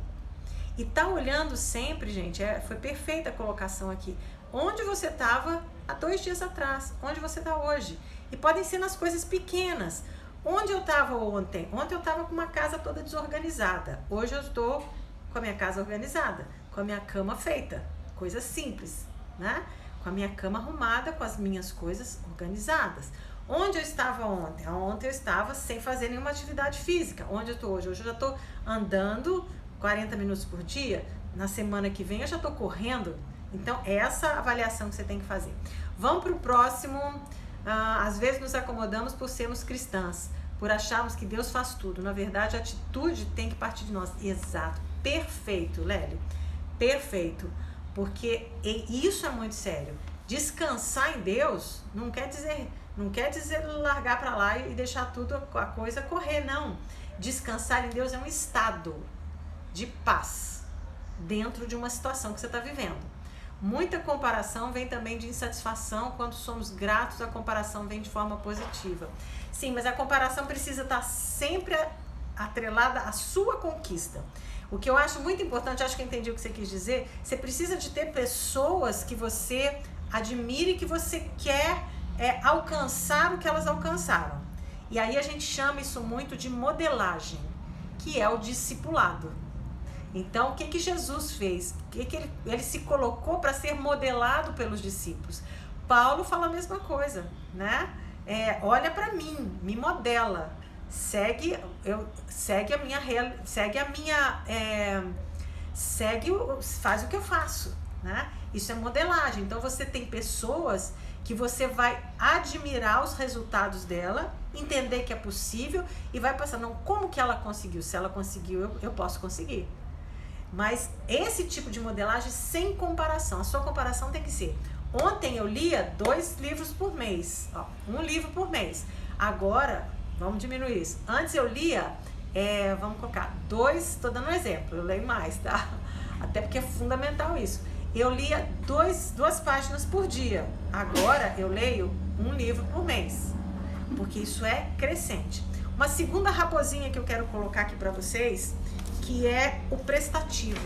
E tá olhando sempre, gente, foi perfeita a colocação aqui. Onde você estava há 2 dias atrás, onde você está hoje. E podem ser nas coisas pequenas. Onde eu estava ontem? Ontem eu estava com uma casa toda desorganizada. Hoje eu estou com a minha casa organizada, com a minha cama feita. Coisa simples, né? Com a minha cama arrumada, com as minhas coisas organizadas. Onde eu estava ontem? Ontem eu estava sem fazer nenhuma atividade física. Onde eu estou hoje? Hoje eu já estou andando 40 minutos por dia. Na semana que vem eu já estou correndo. Então, essa avaliação que você tem que fazer. Vamos para o próximo... às vezes nos acomodamos por sermos cristãs, por acharmos que Deus faz tudo. Na verdade, a atitude tem que partir de nós. Exato. Perfeito, Lélio. Perfeito. Porque isso é muito sério. Descansar em Deus não quer dizer largar para lá e deixar tudo a coisa correr, não. Descansar em Deus é um estado de paz dentro de uma situação que você está vivendo. Muita comparação vem também de insatisfação. Quando somos gratos, a comparação vem de forma positiva. Sim, mas a comparação precisa estar sempre atrelada à sua conquista. O que eu acho muito importante, acho que eu entendi o que você quis dizer, você precisa de ter pessoas que você admire, que você quer alcançar o que elas alcançaram. E aí a gente chama isso muito de modelagem, que é o discipulado. Então, o que Jesus fez? Ele se colocou para ser modelado pelos discípulos. Paulo fala a mesma coisa, né? Olha para mim, me modela, faz o que eu faço, né? Isso é modelagem. Então, você tem pessoas que você vai admirar os resultados dela, entender que é possível e vai passar, não, como que ela conseguiu? Se ela conseguiu, eu posso conseguir. Mas esse tipo de modelagem sem comparação. A sua comparação tem que ser: ontem eu lia 2 livros por mês, ó, 1 livro por mês. Agora, vamos diminuir isso. Antes eu lia, vamos colocar 2, tô dando um exemplo, eu leio mais, tá? Até porque é fundamental isso. Eu lia 2 páginas por dia. Agora eu leio 1 livro por mês, porque isso é crescente. Uma segunda raposinha que eu quero colocar aqui para vocês, que é o prestativo.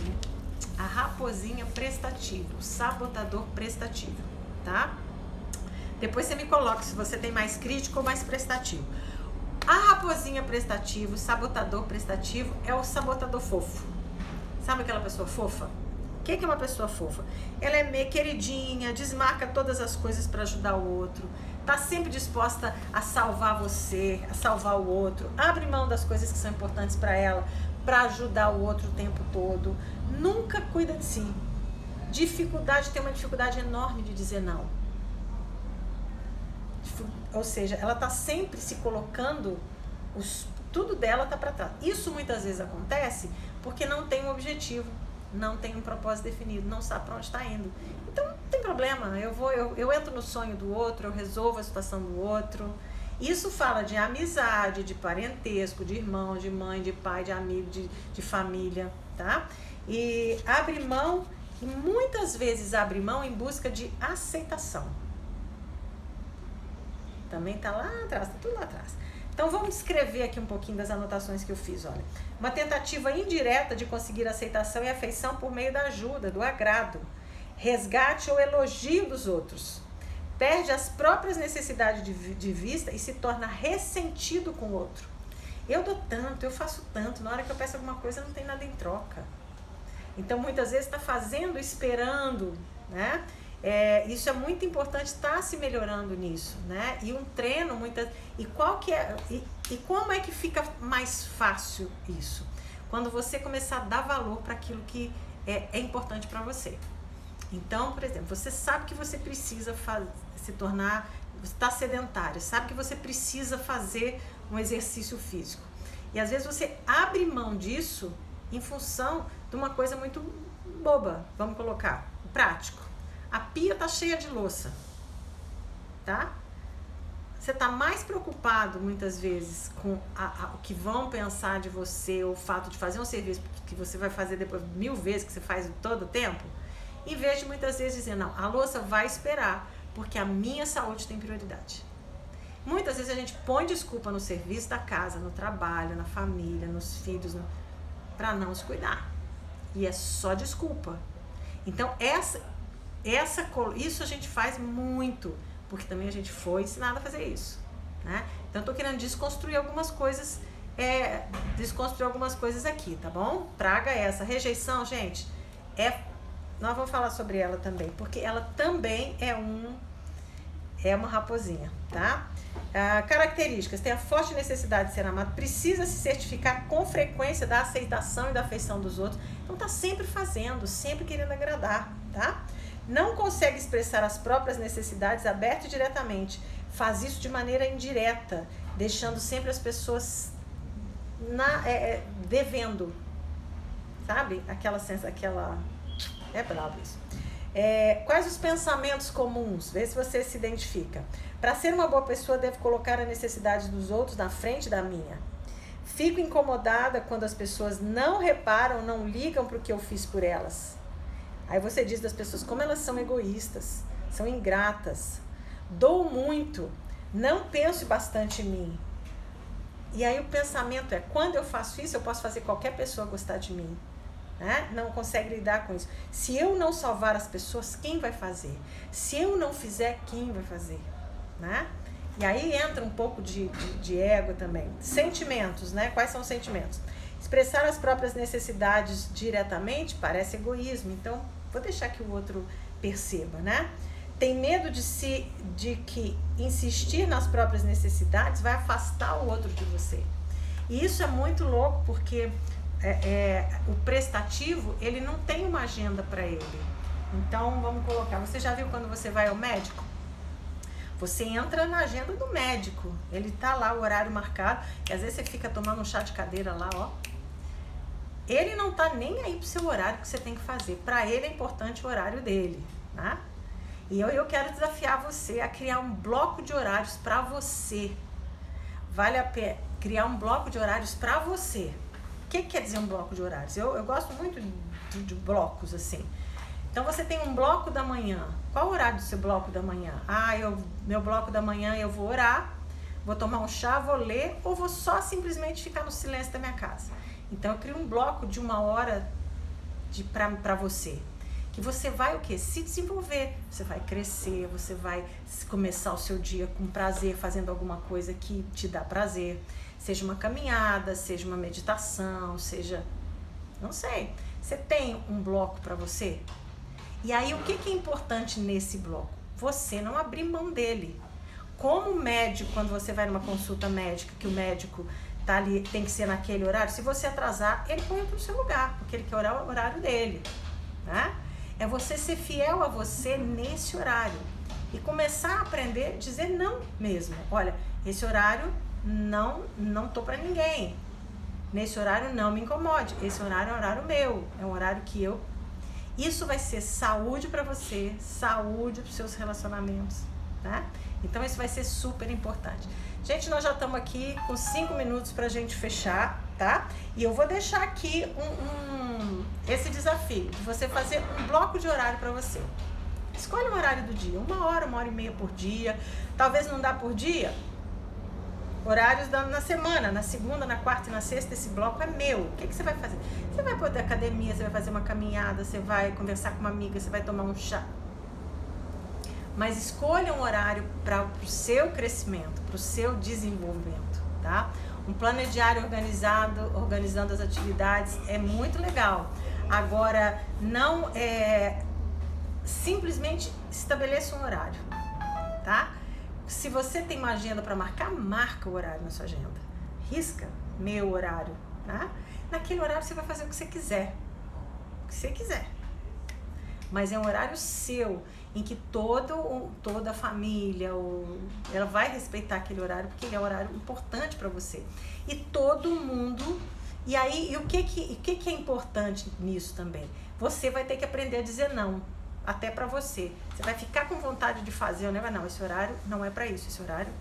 A raposinha prestativo, o sabotador prestativo, tá? Depois você me coloca se você tem mais crítico ou mais prestativo. A raposinha prestativo, sabotador prestativo, é o sabotador fofo. Sabe aquela pessoa fofa? O que é uma pessoa fofa? Ela é meio queridinha, desmarca todas as coisas para ajudar o outro, Tá sempre disposta a salvar você, a salvar o outro. Abre mão das coisas que são importantes para ela, para ajudar o outro o tempo todo. Nunca cuida de si. Tem uma dificuldade enorme de dizer não. Ou seja, ela tá sempre se colocando, tudo dela tá para trás. Isso muitas vezes acontece porque não tem um objetivo, não tem um propósito definido, não sabe para onde está indo. Então não tem problema, eu entro no sonho do outro, eu resolvo a situação do outro. Isso fala de amizade, de parentesco, de irmão, de mãe, de pai, de amigo, de família, tá? E abre mão, e muitas vezes abre mão em busca de aceitação. Também tá lá atrás, tá tudo lá atrás. Então vamos descrever aqui um pouquinho das anotações que eu fiz, olha. Uma tentativa indireta de conseguir aceitação e afeição por meio da ajuda, do agrado, resgate ou elogio dos outros. Perde as próprias necessidades de vista e se torna ressentido com o outro. Eu dou tanto, eu faço tanto, na hora que eu peço alguma coisa não tem nada em troca. Então muitas vezes está fazendo, esperando, né? Isso é muito importante, estar se melhorando nisso, né? E um treino, e como é que fica mais fácil isso? Quando você começar a dar valor para aquilo que é importante para você. Então, por exemplo, você sabe que você precisa você está sedentário, sabe que você precisa fazer um exercício físico. E às vezes você abre mão disso em função de uma coisa muito boba, vamos colocar, prático. A pia tá cheia de louça, tá? Você tá mais preocupado muitas vezes com o que vão pensar de você, ou o fato de fazer um serviço que você vai fazer depois 1000 vezes, que você faz todo o tempo, em vez de muitas vezes dizer, não, a louça vai esperar, porque a minha saúde tem prioridade. Muitas vezes a gente põe desculpa no serviço da casa, no trabalho, na família, nos filhos, para não se cuidar. E é só desculpa. Então, isso a gente faz muito, porque também a gente foi ensinado a fazer isso, né? Então, eu tô querendo desconstruir algumas coisas aqui, tá bom? Traga essa rejeição, gente, nós vamos falar sobre ela também, porque ela também é uma raposinha, tá? Características: tem a forte necessidade de ser amado, precisa se certificar com frequência da aceitação e da afeição dos outros, então tá sempre fazendo, sempre querendo agradar, tá? Não consegue expressar as próprias necessidades aberta e diretamente, faz isso de maneira indireta, deixando sempre as pessoas devendo, sabe? É brabo isso. Quais os pensamentos comuns? Vê se você se identifica. Para ser uma boa pessoa, devo colocar a necessidade dos outros na frente da minha. Fico incomodada quando as pessoas não reparam, não ligam para o que eu fiz por elas. Aí você diz das pessoas como elas são egoístas, são ingratas. Dou muito, não penso bastante em mim. E aí o pensamento quando eu faço isso, eu posso fazer qualquer pessoa gostar de mim. Né? Não consegue lidar com isso. Se eu não salvar as pessoas, quem vai fazer? Se eu não fizer, quem vai fazer? Né? E aí entra um pouco de ego também. Sentimentos, né? Quais são os sentimentos? Expressar as próprias necessidades diretamente parece egoísmo, então vou deixar que o outro perceba, né? Tem medo de que insistir nas próprias necessidades vai afastar o outro de você. E isso é muito louco, porque o prestativo, ele não tem uma agenda para ele. Então, vamos colocar, você já viu quando você vai ao médico? Você entra na agenda do médico, ele tá lá, o horário marcado, e às vezes você fica tomando um chá de cadeira lá, ó. Ele não tá nem aí pro seu horário que você tem que fazer. Para ele é importante o horário dele, né? E eu quero desafiar você a criar um bloco de horários para você. Vale a pena criar um bloco de horários para você. O que quer dizer um bloco de horários? Eu gosto muito de blocos assim. Então você tem um bloco da manhã. Qual o horário do seu bloco da manhã? Meu bloco da manhã eu vou orar, vou tomar um chá, vou ler, ou vou só simplesmente ficar no silêncio da minha casa. Então eu crio um bloco de 1 hora para você. Que você vai o quê? Se desenvolver. Você vai crescer, você vai começar o seu dia com prazer, fazendo alguma coisa que te dá prazer. Seja uma caminhada, seja uma meditação, seja... Não sei. Você tem um bloco para você? E aí o que é importante nesse bloco? Você não abrir mão dele. como médico, quando você vai numa consulta médica, que o médico tá ali, tem que ser naquele horário, se você atrasar, ele põe pro seu lugar, porque ele quer o horário dele, né? É você ser fiel a você nesse horário e começar a aprender a dizer não mesmo. Olha, esse horário não tô para ninguém. Nesse horário não me incomode. Esse horário é um horário meu, é um horário que eu... Isso vai ser saúde para você, saúde para os seus relacionamentos, tá? Então isso vai ser super importante. Gente, nós já estamos aqui com 5 minutos pra gente fechar, tá? E eu vou deixar aqui esse desafio de você fazer um bloco de horário para você. Escolhe um horário do dia, 1 hora, 1h30 por dia. Talvez não dá por dia. Horários na semana, na segunda, na quarta e na sexta, esse bloco é meu. O que você vai fazer? Você vai poder academia, você vai fazer uma caminhada, você vai conversar com uma amiga, você vai tomar um chá. Mas escolha um horário para o seu crescimento, para o seu desenvolvimento, tá? Um plano diário organizando as atividades é muito legal. Agora, não simplesmente estabeleça um horário, tá? Se você tem uma agenda para marcar, marca o horário na sua agenda. Risca meu horário, tá? Naquele horário você vai fazer o que você quiser. O que você quiser. Mas é um horário seu, em que toda a família, ela vai respeitar aquele horário, porque ele é um horário importante para você. E todo mundo... E aí, o que é importante nisso também? Você vai ter que aprender a dizer não, até para você. Você vai ficar com vontade de fazer, não, esse horário não é para isso, esse horário...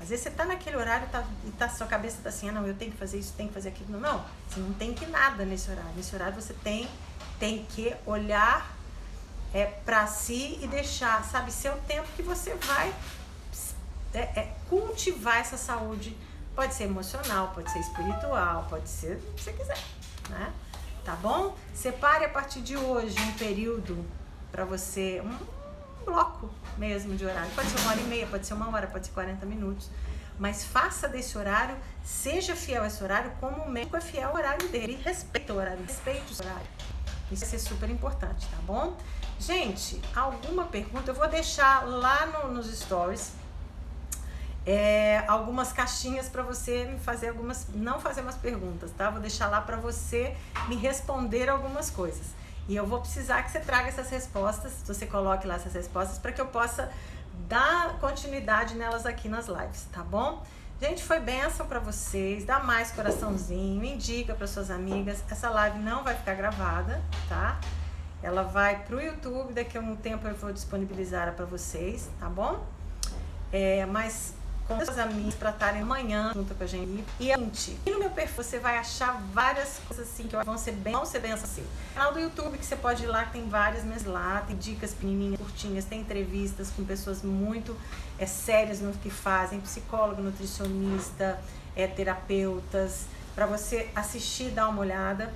Às vezes você tá naquele horário e sua cabeça tá assim, não, eu tenho que fazer isso, tenho que fazer aquilo. Não, você não tem que nada nesse horário. Nesse horário você tem que olhar para si e deixar, sabe, ser o tempo que você vai cultivar essa saúde. Pode ser emocional, pode ser espiritual, pode ser o que você quiser, né? Tá bom? Separe a partir de hoje um período para você, um bloco mesmo de horário. Pode ser 1h30, pode ser 1 hora, pode ser 40 minutos. Mas faça desse horário, seja fiel a esse horário, como o médico é fiel ao horário dele. Respeita o horário, respeite o horário. Isso vai ser super importante, tá bom? Gente, alguma pergunta? Eu vou deixar lá nos stories algumas caixinhas para você me fazer não fazer umas perguntas, tá? Vou deixar lá para você me responder algumas coisas. E eu vou precisar que você traga essas respostas, você coloque lá essas respostas para que eu possa dar continuidade nelas aqui nas lives, tá bom? Gente, foi bênção para vocês, dá mais coraçãozinho, indica para suas amigas. Essa live não vai ficar gravada, tá? Ela vai pro YouTube, daqui a um tempo eu vou disponibilizar ela para vocês, tá bom? Mas com seus amigos para estarem amanhã junto com a gente. E no meu perfil você vai achar várias coisas assim que vão ser bem assim. No canal do YouTube que você pode ir lá, tem várias mesas lá, tem dicas pequenininhas, curtinhas, tem entrevistas com pessoas muito sérias no que fazem, psicólogo, nutricionista, terapeutas, para você assistir, dar uma olhada.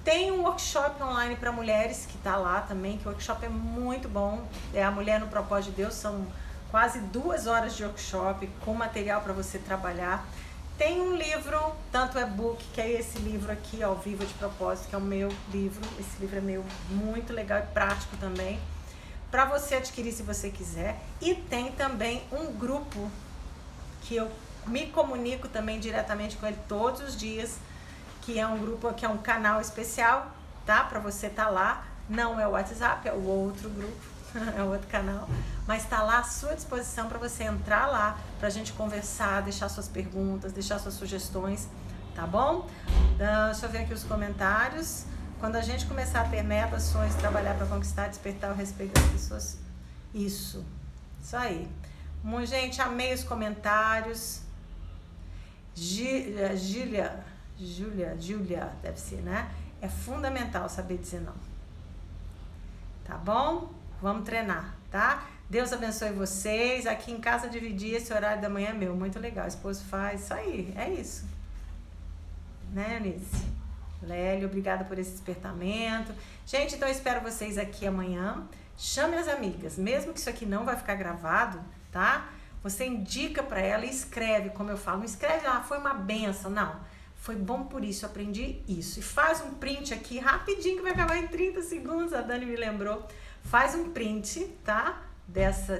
Tem um workshop online para mulheres que tá lá também, que o workshop é muito bom. É a Mulher no Propósito de Deus, são quase 2 horas de workshop com material para você trabalhar. Tem um livro, tanto e-book, que é esse livro aqui, ó, Viva de Propósito, que é o meu livro. Esse livro é meu, muito legal e prático também, para você adquirir se você quiser. E tem também um grupo que eu me comunico também diretamente com ele todos os dias, que é um grupo, que é um canal especial, tá? Para você tá lá. Não é o WhatsApp, é o outro grupo, é o outro canal, mas tá lá à sua disposição para você entrar lá, pra gente conversar, deixar suas perguntas, deixar suas sugestões, tá bom? Deixa eu ver aqui os comentários. Quando a gente começar a ter metas, sonhos, trabalhar para conquistar, despertar o respeito das pessoas. Isso aí. Gente, amei os comentários. Júlia, deve ser, né? É fundamental saber dizer não. Tá bom? Vamos treinar, tá? Deus abençoe vocês. Aqui em casa dividir esse horário da manhã é meu. Muito legal. O esposo faz isso aí. É isso. Né, Eunice? Lélio, obrigada por esse despertamento. Gente, então eu espero vocês aqui amanhã. Chame as amigas. Mesmo que isso aqui não vai ficar gravado, tá? Você indica para ela e escreve, como eu falo. Não escreve, foi uma benção. Não. Foi bom por isso, eu aprendi isso. E faz um print aqui, rapidinho, que vai acabar em 30 segundos, a Dani me lembrou. Faz um print, tá?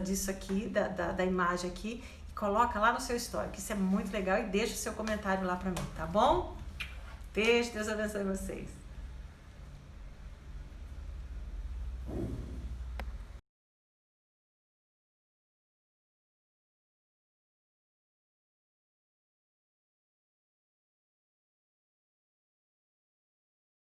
Disso aqui, da imagem aqui, coloca lá no seu story, que isso é muito legal, e deixa o seu comentário lá pra mim, tá bom? Beijo, Deus abençoe vocês.